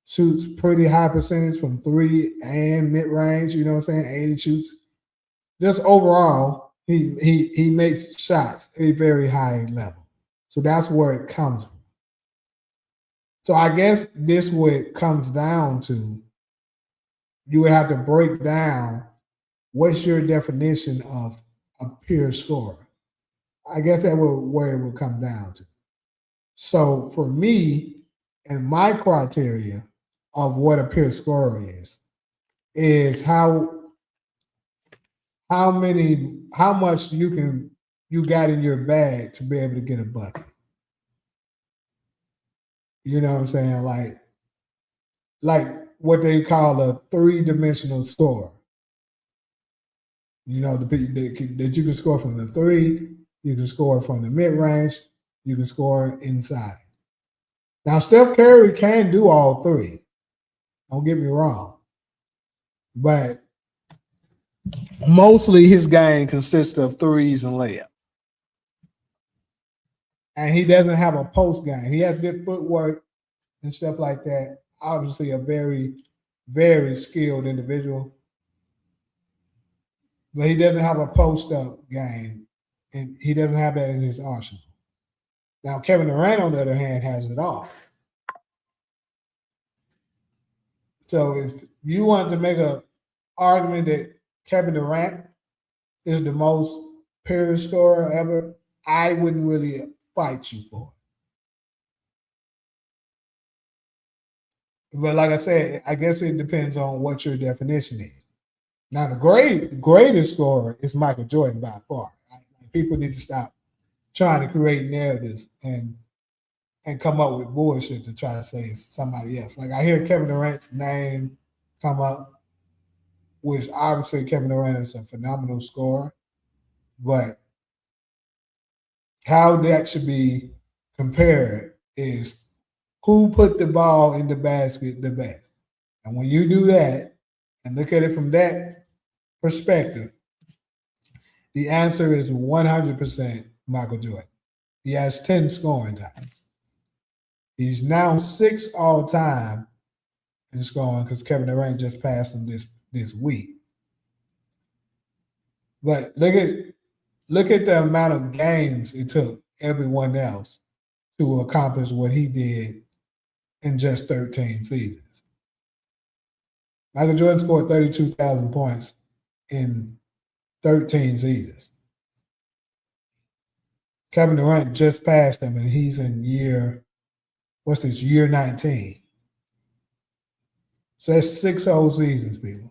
shoots pretty high percentage from three and mid range. You know what I'm saying? 80 shoots. Just overall, he makes shots at a very high level. So that's where it comes from. So I guess this what comes down to. You would have to break down what's your definition of a pure scorer. I guess that would where it would come down to. So for me, and my criteria of what a pure scorer is how much you got in your bag to be able to get a bucket. You know what I'm saying? Like what they call a three-dimensional score. You know, that you can score from the three, you can score from the mid-range, you can score inside. Now, Steph Curry can do all three. Don't get me wrong. But mostly his game consists of threes and layups. And he doesn't have a post game. He has good footwork and stuff like that. Obviously, a very, very skilled individual. But he doesn't have a post up game, and he doesn't have that in his arsenal. Now, Kevin Durant, on the other hand, has it all. So if you want to make an argument that Kevin Durant is the most pure scorer ever, I wouldn't really fight you for it. But like I said, I guess it depends on what your definition is. Now, the greatest scorer is Michael Jordan by far. People need to stop trying to create narratives and come up with bullshit to try to say it's somebody else. Like I hear Kevin Durant's name come up, which obviously Kevin Durant is a phenomenal scorer, but how that should be compared is who put the ball in the basket the best. And when you do that and look at it from that perspective, the answer is 100% Michael Jordan. He has 10 scoring titles. He's now 6 all time in scoring because Kevin Durant just passed him this week. But look at the amount of games it took everyone else to accomplish what he did in just 13 seasons. Michael Jordan scored 32,000 points in 13 seasons. Kevin Durant just passed him, and he's in year 19. So that's 6 whole seasons, people.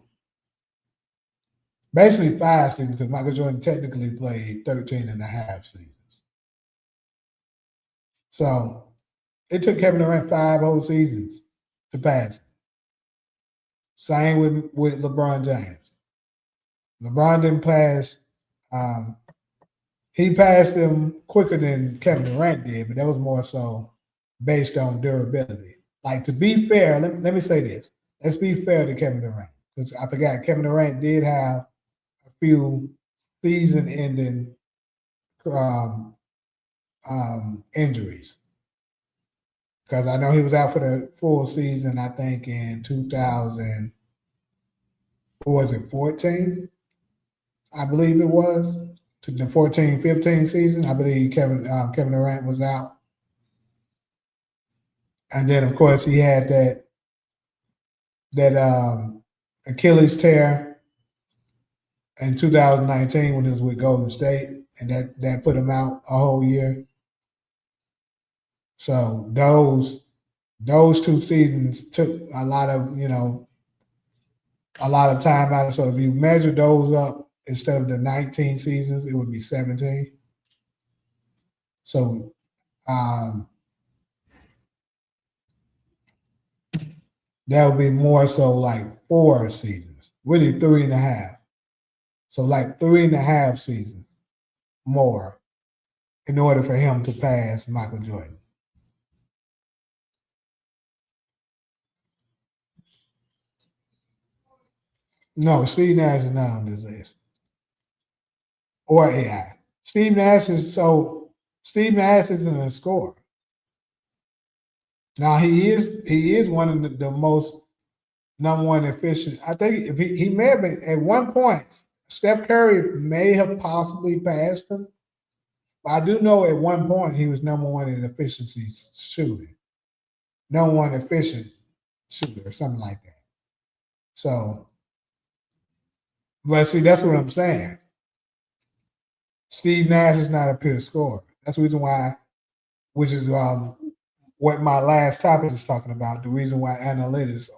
Basically 5 seasons, because Michael Jordan technically played 13 and a half seasons. So it took Kevin Durant 5 whole seasons to pass him. Same with LeBron James. LeBron didn't pass. He passed him quicker than Kevin Durant did, but that was more so based on durability. Like, to be fair, let me say this. Let's be fair to Kevin Durant. Because I forgot, Kevin Durant did have a few season-ending injuries. Because I know he was out for the full season, I think, in 2014? I believe it was. To the 14-15 season, I believe Kevin Durant was out. And then, of course, he had that Achilles tear in 2019 when he was with Golden State, and that put him out a whole year. So those 2 seasons took a lot of time out. So if you measure those up, instead of the 19 seasons, it would be 17. So that would be more so like 4 seasons, really 3.5. So like 3.5 seasons more in order for him to pass Michael Jordan. No, Steve Nash is not on this list. Or AI. Steve Nash isn't a scorer. Now he is one of the most number one efficient. I think if he may have been at one point, Steph Curry may have possibly passed him. But I do know at one point he was number one in efficiency shooting, number one efficient shooter, or something like that. So, but see, that's what I'm saying. Steve Nash is not a pure scorer. That's the reason why, which is what my last topic is talking about. The reason why analytics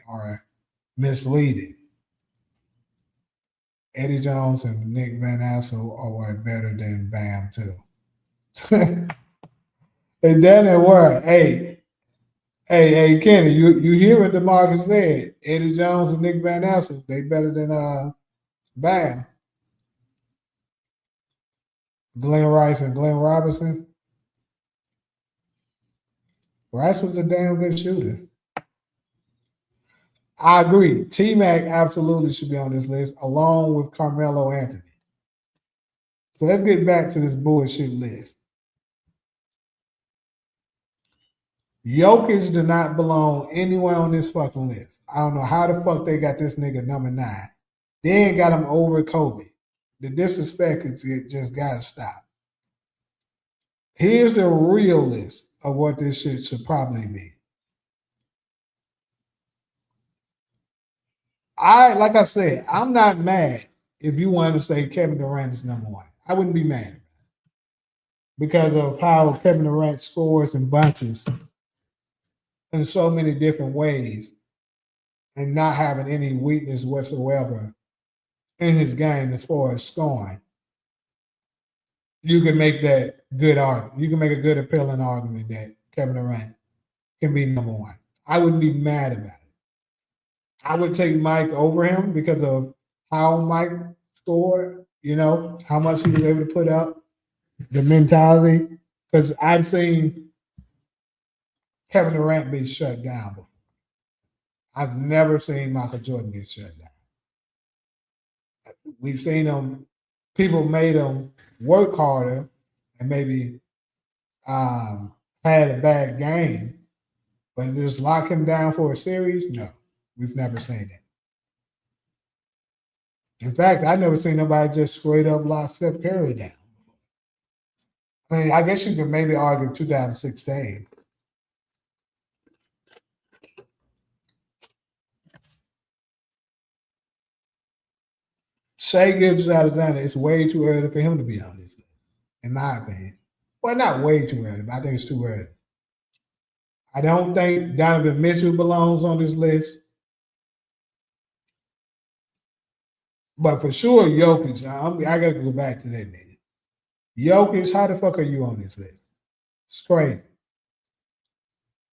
are misleading. Eddie Jones and Nick Van Assel are better than Bam too. It doesn't work. Hey, Kenny, you hear what DeMarcus said? Eddie Jones and Nick Van Assel, they better than Bam. Glenn Rice and Glenn Robinson. Rice was a damn good shooter. I agree. T-Mac absolutely should be on this list, along with Carmelo Anthony. So let's get back to this bullshit list. Jokic did not belong anywhere on this fucking list. I don't know how the fuck they got this nigga number 9. Then got him over Kobe. The disrespect is it just gotta stop. Here's the real list of what this shit should probably be. Like I said, I'm not mad if you want to say Kevin Durant is number 1. I wouldn't be mad because of how Kevin Durant scores in bunches in so many different ways and not having any weakness whatsoever in his game as far as scoring. You can make that good argument. You can make a good appealing argument that Kevin Durant can be number 1. I wouldn't be mad about it. I would take Mike over him because of how Mike scored, how much he was able to put up, the mentality. Because I've seen Kevin Durant be shut down before. I've never seen Michael Jordan get shut down. We've seen people made him work harder and maybe had a bad game, but just lock him down for a series, no. We've never seen it. In fact, I've never seen nobody just straight up lock Steph Curry down. I mean, I guess you could maybe argue 2016. Shai Gilgeous-Alexander, it's way too early for him to be on this list, in my opinion. Well, not way too early, but I think it's too early. I don't think Donovan Mitchell belongs on this list. But for sure, Jokic, I got to go back to that nigga. Jokic, how the fuck are you on this list? It's crazy.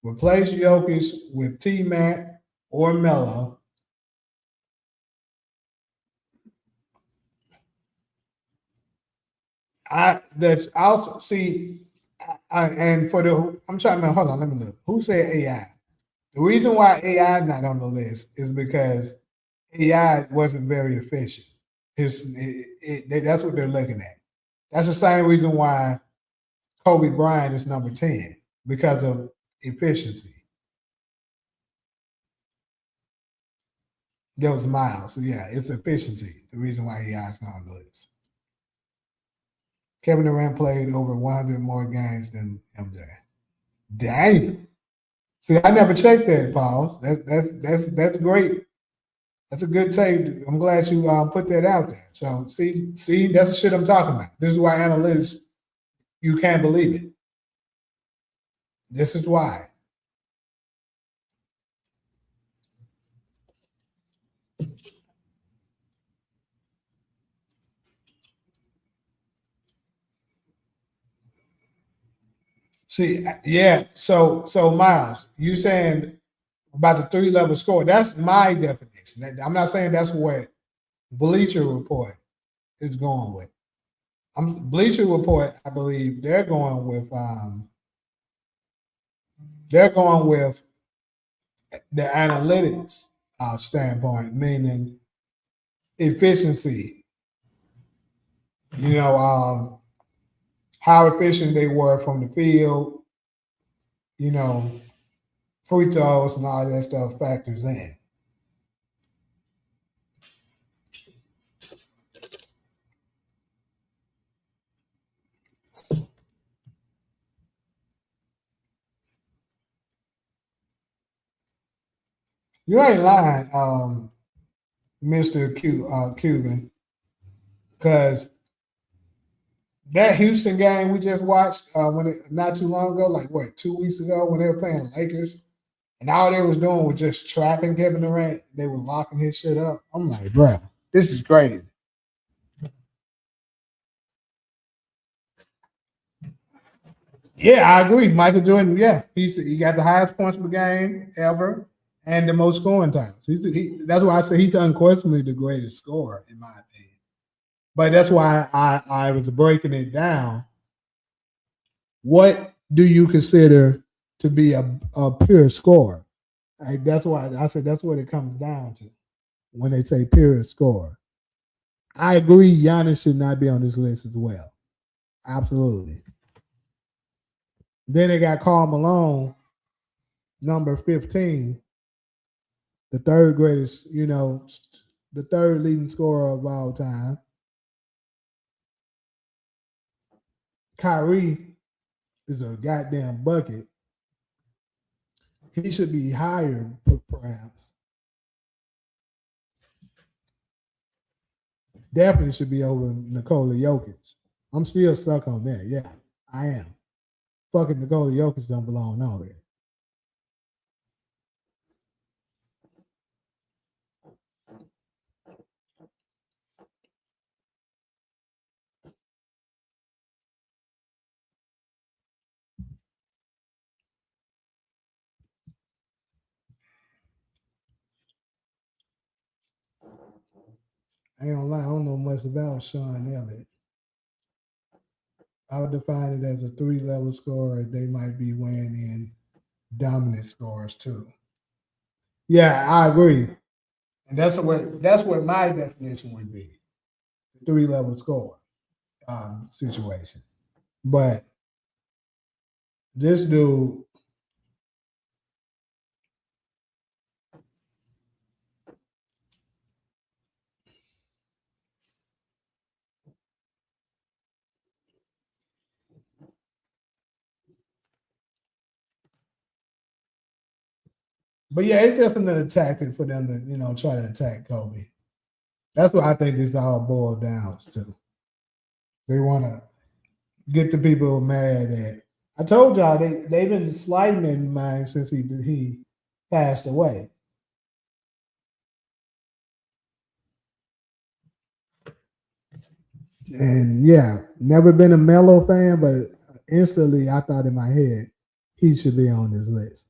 Replace Jokic with T-Mac or Melo. That's also, see, and for I'm trying to, hold on, let me look. Who said AI? The reason why AI not on the list is because AI wasn't very efficient. That's what they're looking at. That's the same reason why Kobe Bryant is number 10, because of efficiency. There was miles. So yeah, it's efficiency. The reason why AI is not on the list. Kevin Durant played over 100 more games than MJ. Damn. See, I never checked that, Paul. That's great. That's a good take. I'm glad you put that out there. So see, that's the shit I'm talking about. This is why analytics, you can't believe it. This is why. See, yeah. So Miles, you saying about the 3-level score? That's my definition. I'm not saying that's what Bleacher Report is going with. Bleacher Report, I believe they're going with the analytics standpoint, meaning efficiency. How efficient they were from the field. free throws and all that stuff factors in. You ain't lying, Mr. Cuban, because that Houston game we just watched not too long ago, like what, 2 weeks ago, when they were playing the Lakers, and all they was doing was just trapping Kevin Durant. They were locking his shit up. I'm like, bro, this is crazy. Yeah, I agree. Michael Jordan, yeah, he got the highest points per game ever and the most scoring titles. That's why I say he's unquestionably the greatest scorer in my opinion. But that's why I was breaking it down. What do you consider to be a pure scorer? Like, that's why I said that's what it comes down to when they say pure scorer. I agree Giannis should not be on this list as well. Absolutely. Then they got Karl Malone, number 15, the third greatest, the third leading scorer of all time. Kyrie is a goddamn bucket. He should be higher, perhaps. Definitely should be over Nikola Jokic. I'm still stuck on that. Yeah, I am. Fucking Nikola Jokic don't belong nowhere. I ain't gonna lie, I don't know much about Sean Elliott. I would define it as a 3-level scorer. They might be weighing in dominant scores too. Yeah, I agree. And that's what my definition would be. The 3-level score situation. But this dude, but yeah, it's just another tactic for them to, try to attack Kobe. That's what I think this all boils down to. They want to get the people mad at. I told y'all they've been slighting in mind since he passed away. And yeah, never been a Melo fan, but instantly I thought in my head he should be on this list.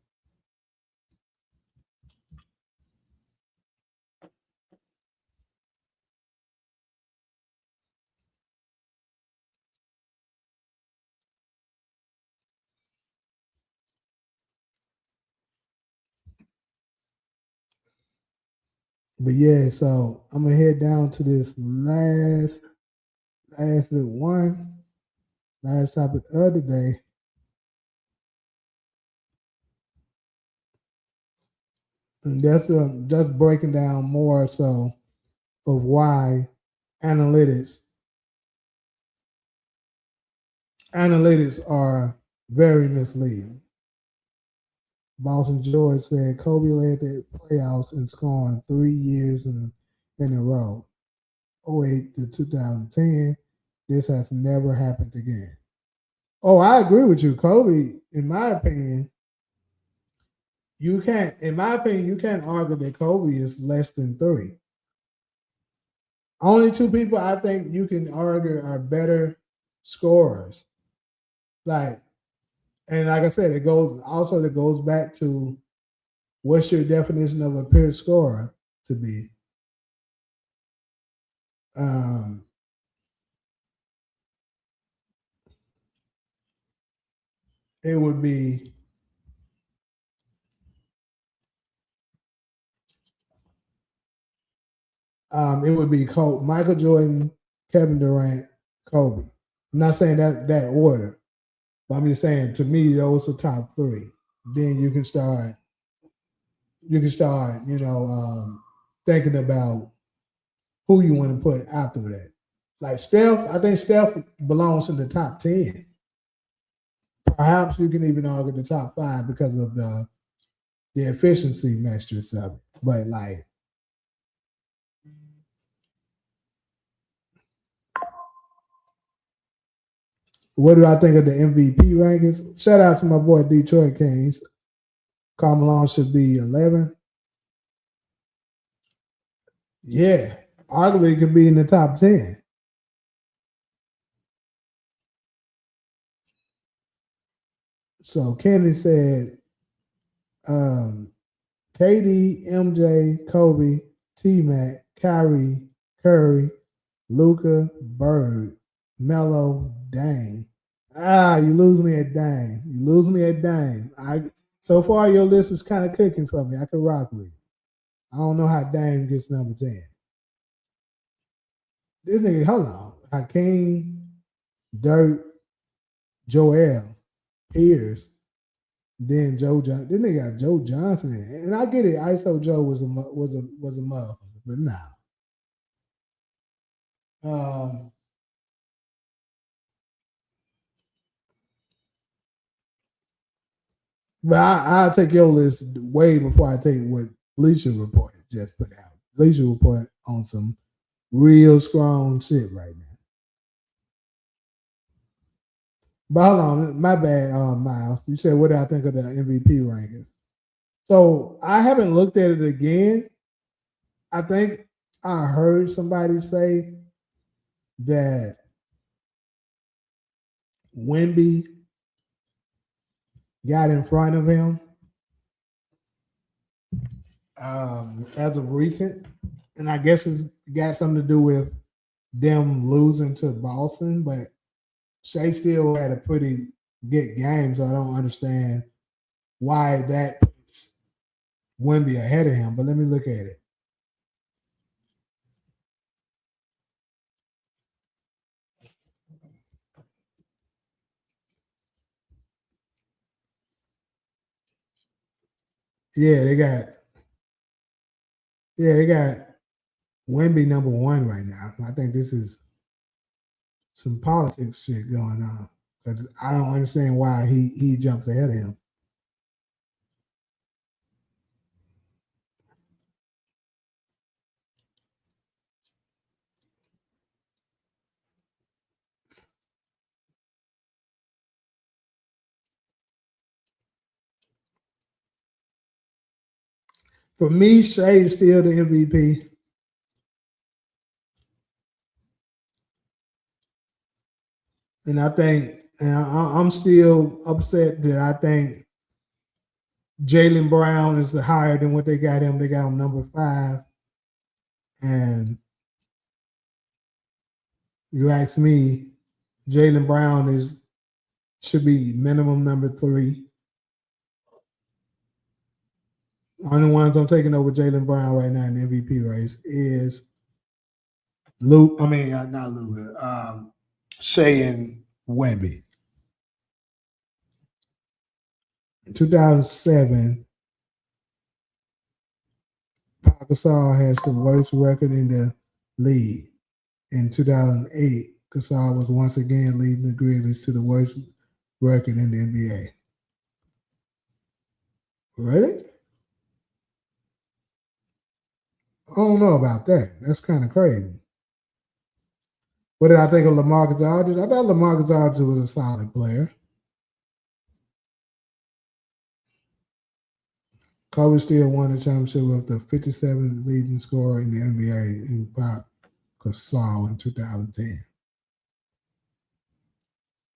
But yeah, so I'm gonna head down to this last little one, last topic of the day. And that's breaking down more so of why analytics analytics are very misleading. Boston George said Kobe led the playoffs in scoring 3 years in a row, '08 to 2010. This has never happened again. Oh, I agree with you. Kobe, in my opinion, you can't argue that Kobe is less than 3. Only 2 people I think you can argue are better scorers. Like, and like I said, it goes back to what's your definition of a pure scorer to be. Um, it would be Michael Jordan, Kevin Durant, Kobe. I'm not saying that order, but I'm just saying to me those are top 3. Then you can start you can start, thinking about who you want to put after that. Like Steph, I think Steph belongs in the top 10. Perhaps you can even argue the top 5 because of the efficiency metrics of it. But like, what do I think of the MVP rankings? Shout out to my boy Detroit Kings. Karl Malone should be 11. Yeah, arguably could be in the top 10. So Kenny said, KD, MJ, Kobe, T Mac, Kyrie, Curry, Luca, Bird, Melo, Dame. You lose me at Dame. You lose me at Dame. So far your list is kind of cooking for me. I could rock with it. I don't know how Dame gets number 10. This nigga, hold on. Hakeem, Dirt, Joel, Pierce, then Joe Johnson. This nigga got Joe Johnson, and I get it. ISO Joe was a motherfucker, but nah. But I'll take your list way before I take what Bleacher Report just put out. Bleacher Report on some real strong shit right now. But hold on, my bad, Miles. You said what do I think of the MVP rankings? So I haven't looked at it again. I think I heard somebody say that Wemby got in front of him as of recent, and I guess it's got something to do with them losing to Boston, but Shea still had a pretty good game, so I don't understand why that puts Wemby ahead of him. But let me look at it. Yeah, they got Wemby number 1 right now. I think this is some politics shit going on because I don't understand why he jumps ahead of him. For me, Shea is still the MVP. And I think, and I'm still upset that I think Jaylen Brown is higher than what they got him. They got him number 5. And you ask me, Jaylen Brown should be minimum number 3. Only ones I'm taking over Jaylen Brown right now in the MVP race is Luke. I mean, not Luke. Shea and Wemby. In 2007, Pau Gasol has the worst record in the league. In 2008, Gasol was once again leading the Grizzlies to the worst record in the NBA. Really? I don't know about that. That's kind of crazy. What did I think of LaMarcus Aldridge? I thought LaMarcus Aldridge was a solid player. Kobe still won the championship with the 57th leading scorer in the NBA in Pau Gasol in 2010.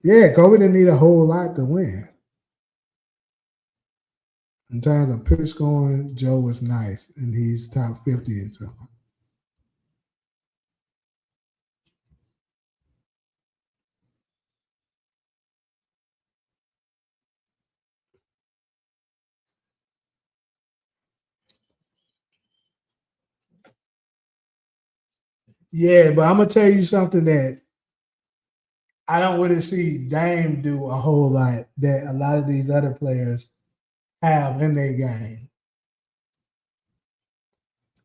Yeah, Kobe didn't need a whole lot to win. In terms of pure scoring, Joe was nice, and he's top 50 in so. Yeah, but I'm gonna tell you something that I don't really see Dame do a whole lot that a lot of these other players have in their game.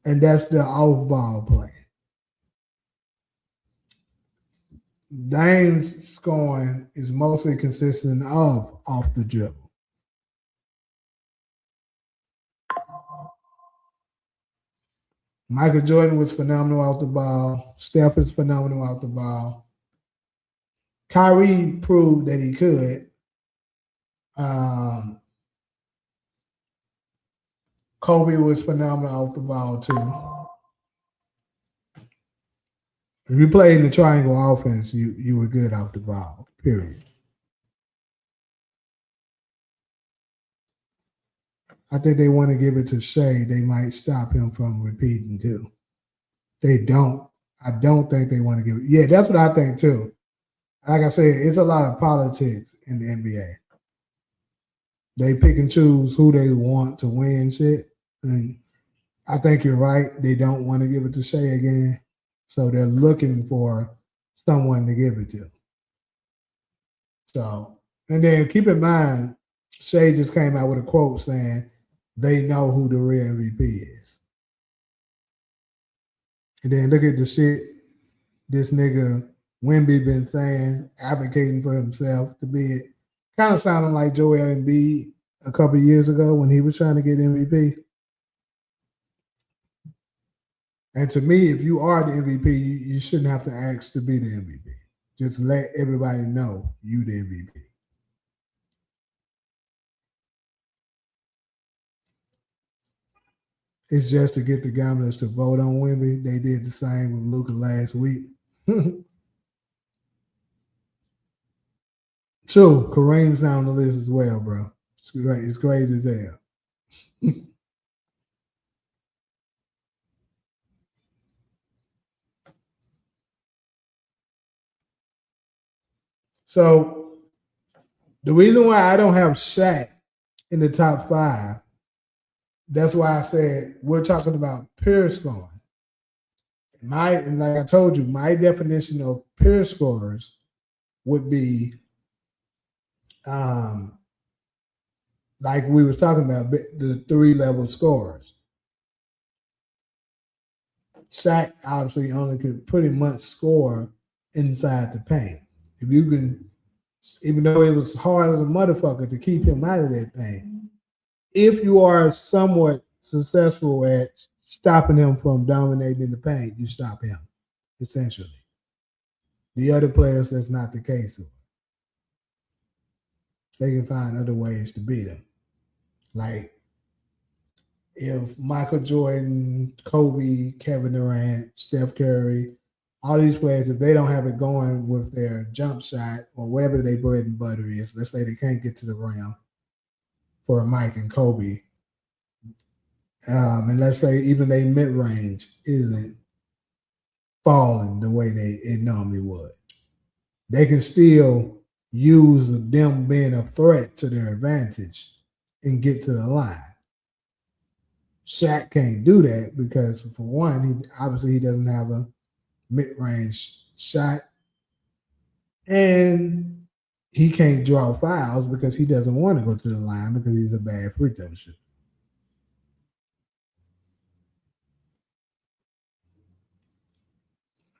and that's the off-ball play. Dame's scoring is mostly consistent of off the dribble. Michael Jordan was phenomenal off the ball. Steph is phenomenal off the ball. Kyrie proved that he could. Kobe was phenomenal off the ball too. If you played in the triangle offense, you were good off the ball, period. I think they want to give it to Shea. They might stop him from repeating too. They don't. I don't think they want to give it. Yeah, that's what I think too. Like I said, it's a lot of politics in the NBA. They pick and choose who they want to win shit. And I think you're right. They don't want to give it to Shea again. So they're looking for someone to give it to. So, and then keep in mind, Shea just came out with a quote saying they know who the real MVP is. And then look at the shit this nigga Wemby been saying, advocating for himself to be it. Kind of sounding like Joel Embiid a couple of years ago when he was trying to get MVP. And to me, if you are the MVP, you shouldn't have to ask to be the MVP. Just let everybody know you the MVP. It's just to get the gamblers to vote on Wemby. They did the same with Luka last week. True, Kareem's on the list as well, bro. It's great. It's crazy as hell. So the reason why I don't have Shaq in the top 5, that's why I said we're talking about pure scoring. And like I told you, my definition of pure scorers would be like we was talking about, the 3-level scorers. Shaq obviously only could pretty much score inside the paint. If you can, even though it was hard as a motherfucker to keep him out of that paint, if you are somewhat successful at stopping him from dominating the paint, you stop him, essentially. The other players, that's not the case. They can find other ways to beat him. Like if Michael Jordan, Kobe, Kevin Durant, Steph Curry, all these players, if they don't have it going with their jump shot or whatever their bread and butter is, let's say they can't get to the rim for Mike and Kobe, and let's say even their mid-range isn't falling the way it normally would, they can still use them being a threat to their advantage and get to the line. Shaq can't do that because, for one, he doesn't have a mid-range shot, and he can't draw fouls because he doesn't want to go to the line because he's a bad free throw shooter.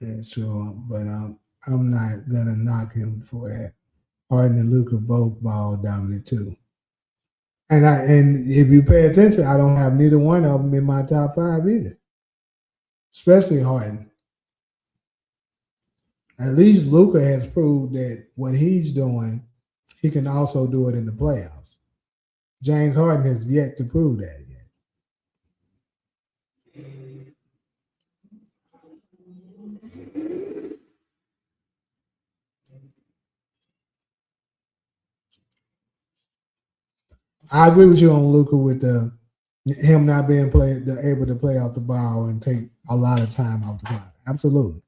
Yeah, sure, but I'm not gonna knock him for that. Harden and Luka both ball dominant too. And if you pay attention, I don't have neither one of them in my top 5 either, especially Harden. At least Luka has proved that what he's doing, he can also do it in the playoffs. James Harden has yet to prove that yet. I agree with you on Luka with him not being able to play off the ball and take a lot of time off the clock. Absolutely.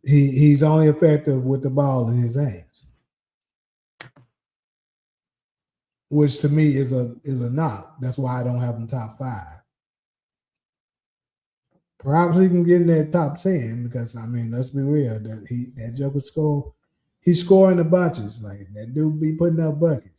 He's only effective with the ball in his hands, which to me is a knock. That's why I don't have him top 5. Perhaps he can get in that top 10 because, I mean, let's be real, that Joker score, he's scoring the bunches. Like, that dude be putting up buckets.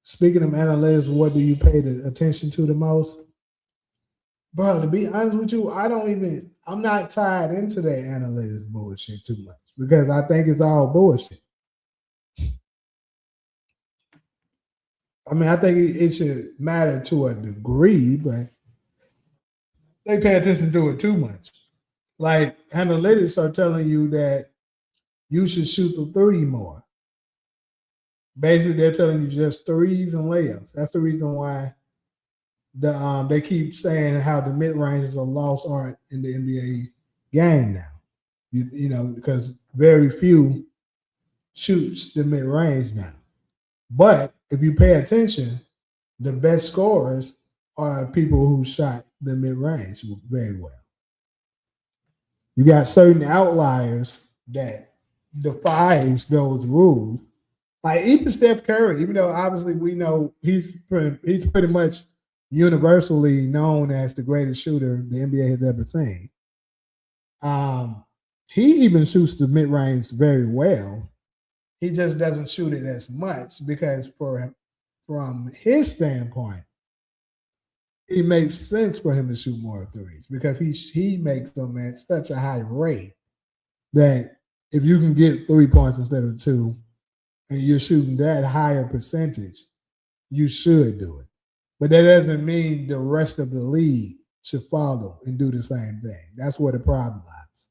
Speaking of analytics, what do you pay the attention to the most? Bro, to be honest with you, I'm not tied into that analytics bullshit too much because I think it's all bullshit. I mean, I think it should matter to a degree, but they pay attention to it too much. Like analytics are telling you that you should shoot the three more. Basically, they're telling you just threes and layups. That's the reason why they keep saying how the mid range is a lost art in the NBA game now. You know, because very few shoots the mid range now. But if you pay attention, the best scorers are people who shot the mid range very well. You got certain outliers that defies those rules. Like even Steph Curry, even though obviously we know he's pretty much universally known as the greatest shooter the NBA has ever seen. He even shoots the mid range very well. He just doesn't shoot it as much because from his standpoint, it makes sense for him to shoot more threes because he makes them at such a high rate that if you can get 3 points instead of 2 and you're shooting that higher percentage, you should do it. But that doesn't mean the rest of the league should follow and do the same thing. That's where the problem lies.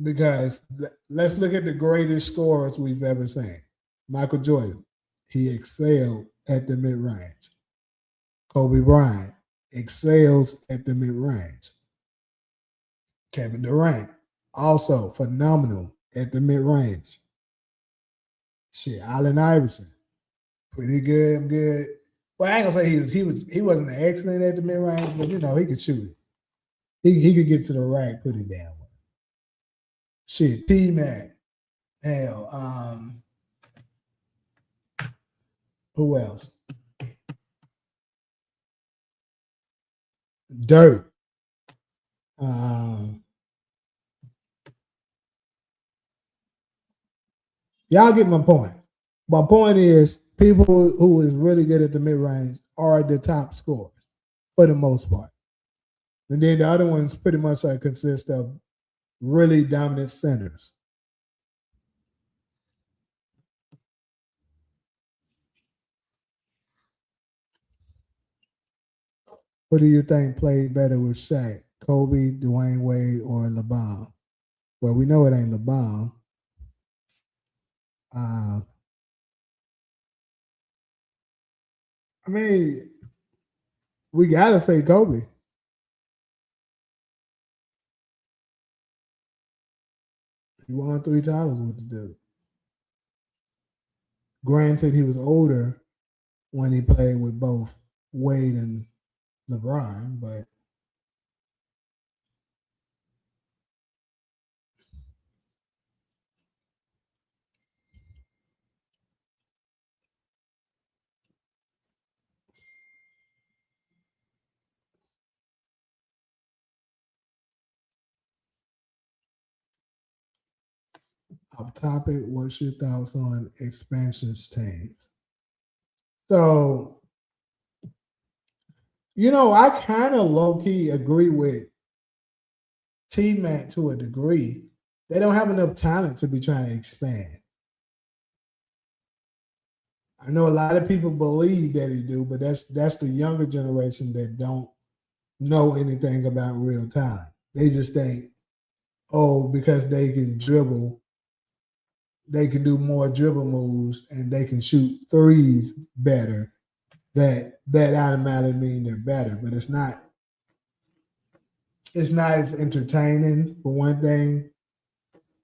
Because let's look at the greatest scorers we've ever seen. Michael Jordan, he excelled at the mid-range. Kobe Bryant excels at the mid-range. Kevin Durant, also phenomenal at the mid-range. Shit, Allen Iverson, pretty good. I'm good. Well, I ain't gonna say he wasn't excellent at the mid-range, but you know, he could shoot it. He could get to the rack pretty damn well. Shit, T-Mac. Hell, who else? Dirt. Y'all get my point. My point is people who is really good at the mid-range are the top scorers for the most part. And then the other ones pretty much consist of really dominant centers. Who do you think played better with Shaq? Kobe, Dwayne Wade, or LeBron? Well, we know it ain't LeBron. I mean, we gotta say Kobe. He won 3 titles with the dude. Granted, he was older when he played with both Wade and LeBron, but off topic, what's your thoughts on expansions teams? So, you know, I kind of low key agree with T-Mac to a degree. They don't have enough talent to be trying to expand. I know a lot of people believe that they do, but that's the younger generation that don't know anything about real talent. They just think, oh, because they can dribble, they can do more dribble moves and they can shoot threes better. That automatically means they're better, but it's not. It's not as entertaining for one thing.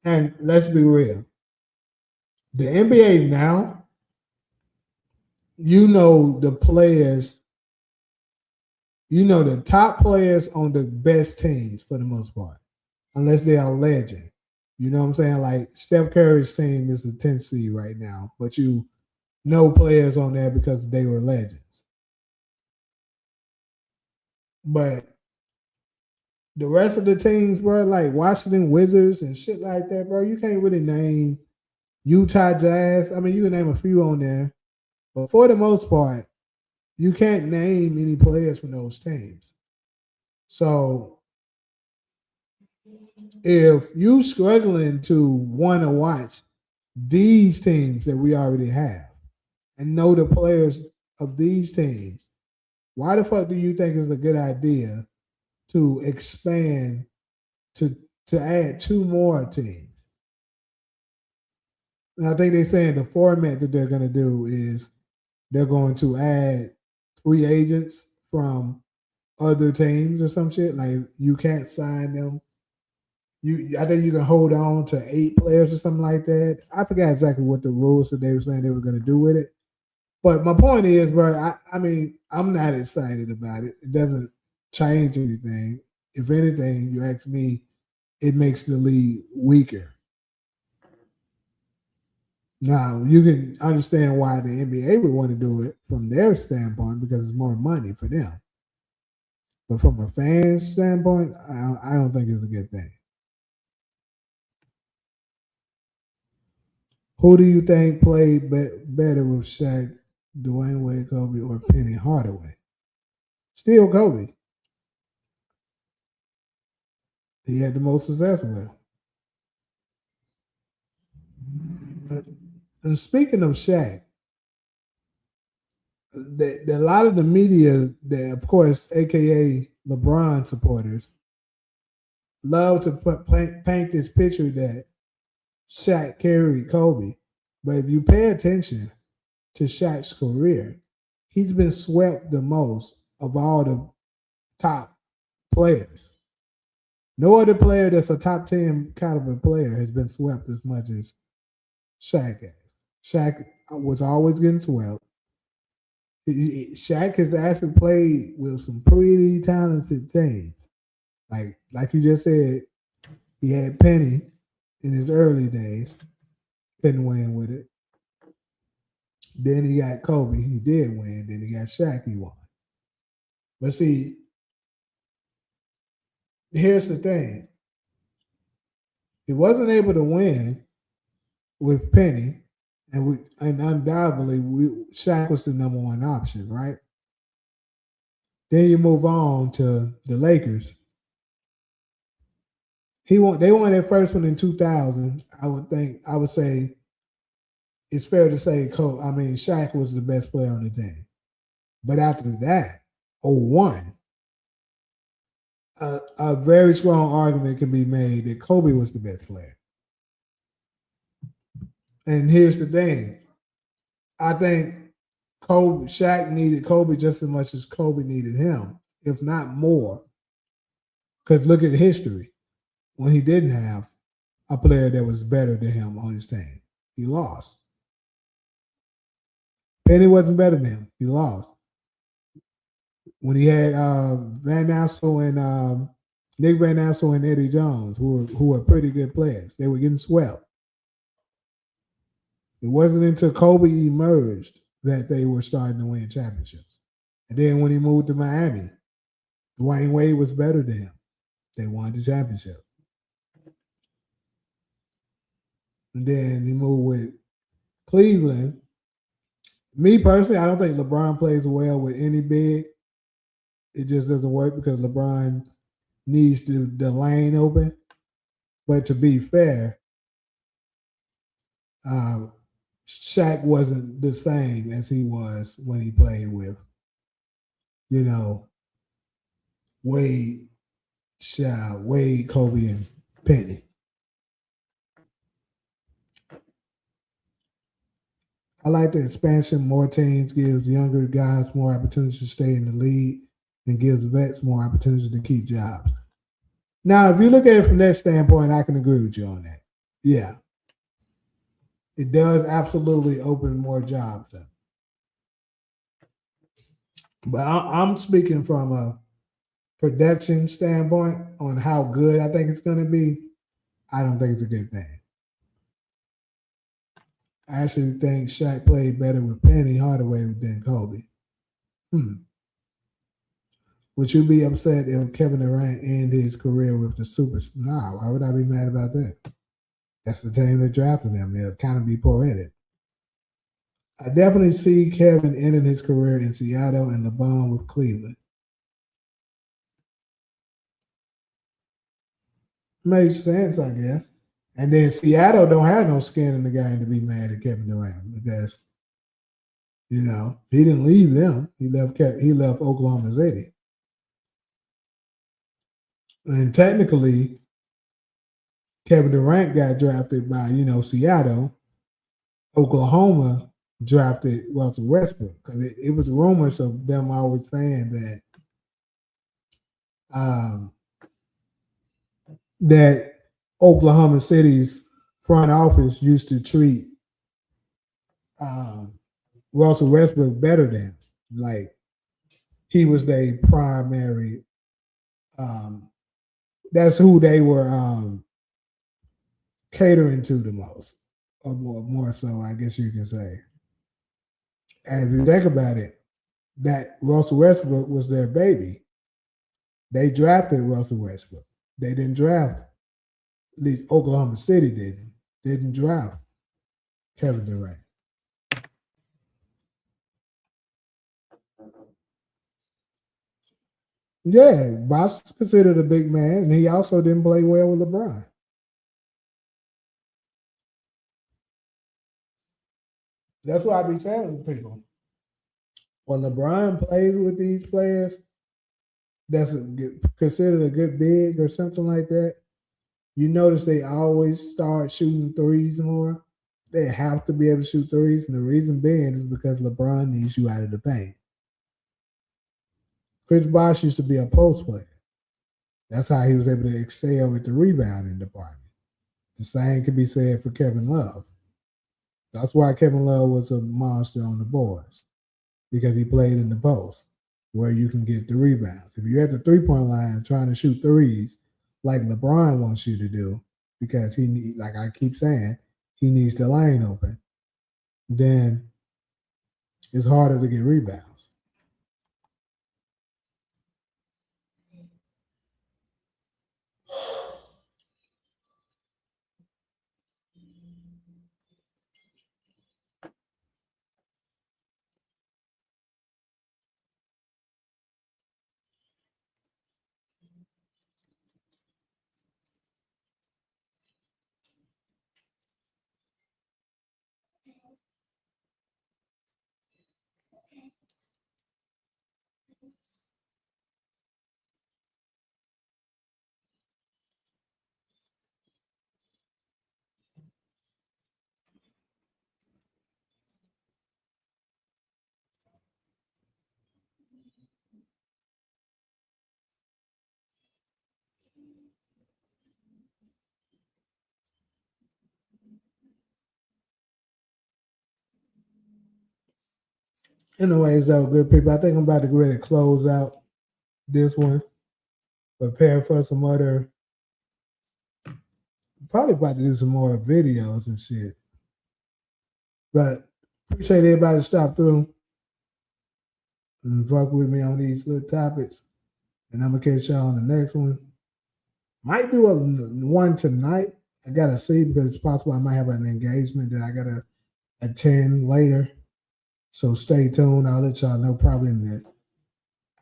And let's be real, the NBA now, you know the players, you know the top players on the best teams for the most part, unless they are legend. You know what I'm saying? Like Steph Curry's team is the 10th seed right now, but you know players on there because they were legends. But the rest of the teams, bro, like Washington Wizards and shit like that, bro, you can't really name Utah Jazz. I mean, you can name a few on there, but for the most part, you can't name any players from those teams. So if you struggling to want to watch these teams that we already have and know the players of these teams, why the fuck do you think it's a good idea to expand to add two more teams? And I think they're saying the format that they're going to do is they're going to add free agents from other teams or some shit. Like you can't sign them. I think you can hold on to 8 players or something like that. I forgot exactly what the rules that they were saying they were going to do with it. But my point is, bro, I mean, I'm not excited about it. It doesn't change anything. If anything, you ask me, it makes the league weaker. Now, you can understand why the NBA would want to do it from their standpoint because it's more money for them. But from a fan standpoint, I don't think it's a good thing. Who do you think played better with Shaq, Dwayne Wade, Kobe, or Penny Hardaway? Still Kobe. He had the most success with him. And speaking of Shaq, a lot of the media, that of course, aka LeBron supporters, love to paint this picture that Shaq carried Kobe. But if you pay attention to Shaq's career, he's been swept the most of all the top players. No other player that's a top 10 caliber player has been swept as much as Shaq has. Shaq was always getting swept. Shaq has actually played with some pretty talented teams. Like you just said, he had Penny in his early days, couldn't win with it. Then he got Kobe, he did win. Then he got Shaq, he won. But see, here's the thing. He wasn't able to win with Penny, and undoubtedly Shaq was the number one option, right? Then you move on to the Lakers. They won their first one in 2000. I would say it's fair to say Shaq was the best player on the team. But after that, 01, a very strong argument can be made that Kobe was the best player. And here's the thing. I think Shaq needed Kobe just as much as Kobe needed him, if not more. Because look at history. When he didn't have a player that was better than him on his team, he lost. Penny wasn't better than him. He lost. When he had Van Nassau and Nick Van Nassau and Eddie Jones, who were pretty good players, they were getting swept. It wasn't until Kobe emerged that they were starting to win championships. And then when he moved to Miami, Dwayne Wade was better than him. They won the championship. And then he moved with Cleveland. Me personally, I don't think LeBron plays well with any big. It just doesn't work because LeBron needs the lane open. But to be fair, Shaq wasn't the same as he was when he played with, Wade, Kobe, and Penny. I like the expansion. More teams gives younger guys more opportunities to stay in the league and gives vets more opportunities to keep jobs. Now, if you look at it from that standpoint, I can agree with you on that. Yeah. It does absolutely open more jobs up. But I'm speaking from a production standpoint on how good I think it's going to be. I don't think it's a good thing. I actually think Shaq played better with Penny Hardaway than Kobe. Would you be upset if Kevin Durant ended his career with the Super? No, why would I be mad about that? That's the team that drafted him. They'll kind of be poetic. I definitely see Kevin ending his career in Seattle and LeBron with Cleveland. Makes sense, I guess. And then Seattle don't have no skin in the game to be mad at Kevin Durant because he didn't leave them. He left Oklahoma City. And technically, Kevin Durant got drafted by, Seattle. Oklahoma drafted Russell Westbrook because it was rumors of them always saying that Oklahoma City's front office used to treat Russell Westbrook better than, like, he was their primary. That's who they were catering to the most, or more so, I guess you can say. And if you think about it, that Russell Westbrook was their baby. They drafted Russell Westbrook. They didn't draft, at least Oklahoma City didn't draft Kevin Durant. Yeah, Boss is considered a big man, and he also didn't play well with LeBron. That's why I be telling people, when LeBron plays with these players, that's considered a good big or something like that, you notice they always start shooting threes more. They have to be able to shoot threes, and the reason being is because LeBron needs you out of the paint. Chris Bosh used to be a post player. That's how he was able to excel with the rebounding department. The same can be said for Kevin Love. That's why Kevin Love was a monster on the boards, because he played in the post where you can get the rebounds. If you're at the three-point line trying to shoot threes like LeBron wants you to do, because like I keep saying, he needs the lane open, then it's harder to get rebounds. Anyways, though, good people, I think I'm about to get ready to close out this one. Prepare for some other, probably about to do some more videos and shit. But appreciate everybody to stop through and fuck with me on these little topics. And I'm going to catch y'all on the next one. Might do one tonight. I got to see, because it's possible I might have an engagement that I got to attend later. So stay tuned. I'll let y'all know probably in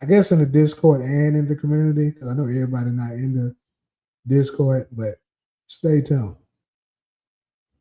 the Discord and in the community, because I know everybody not in the Discord, but stay tuned.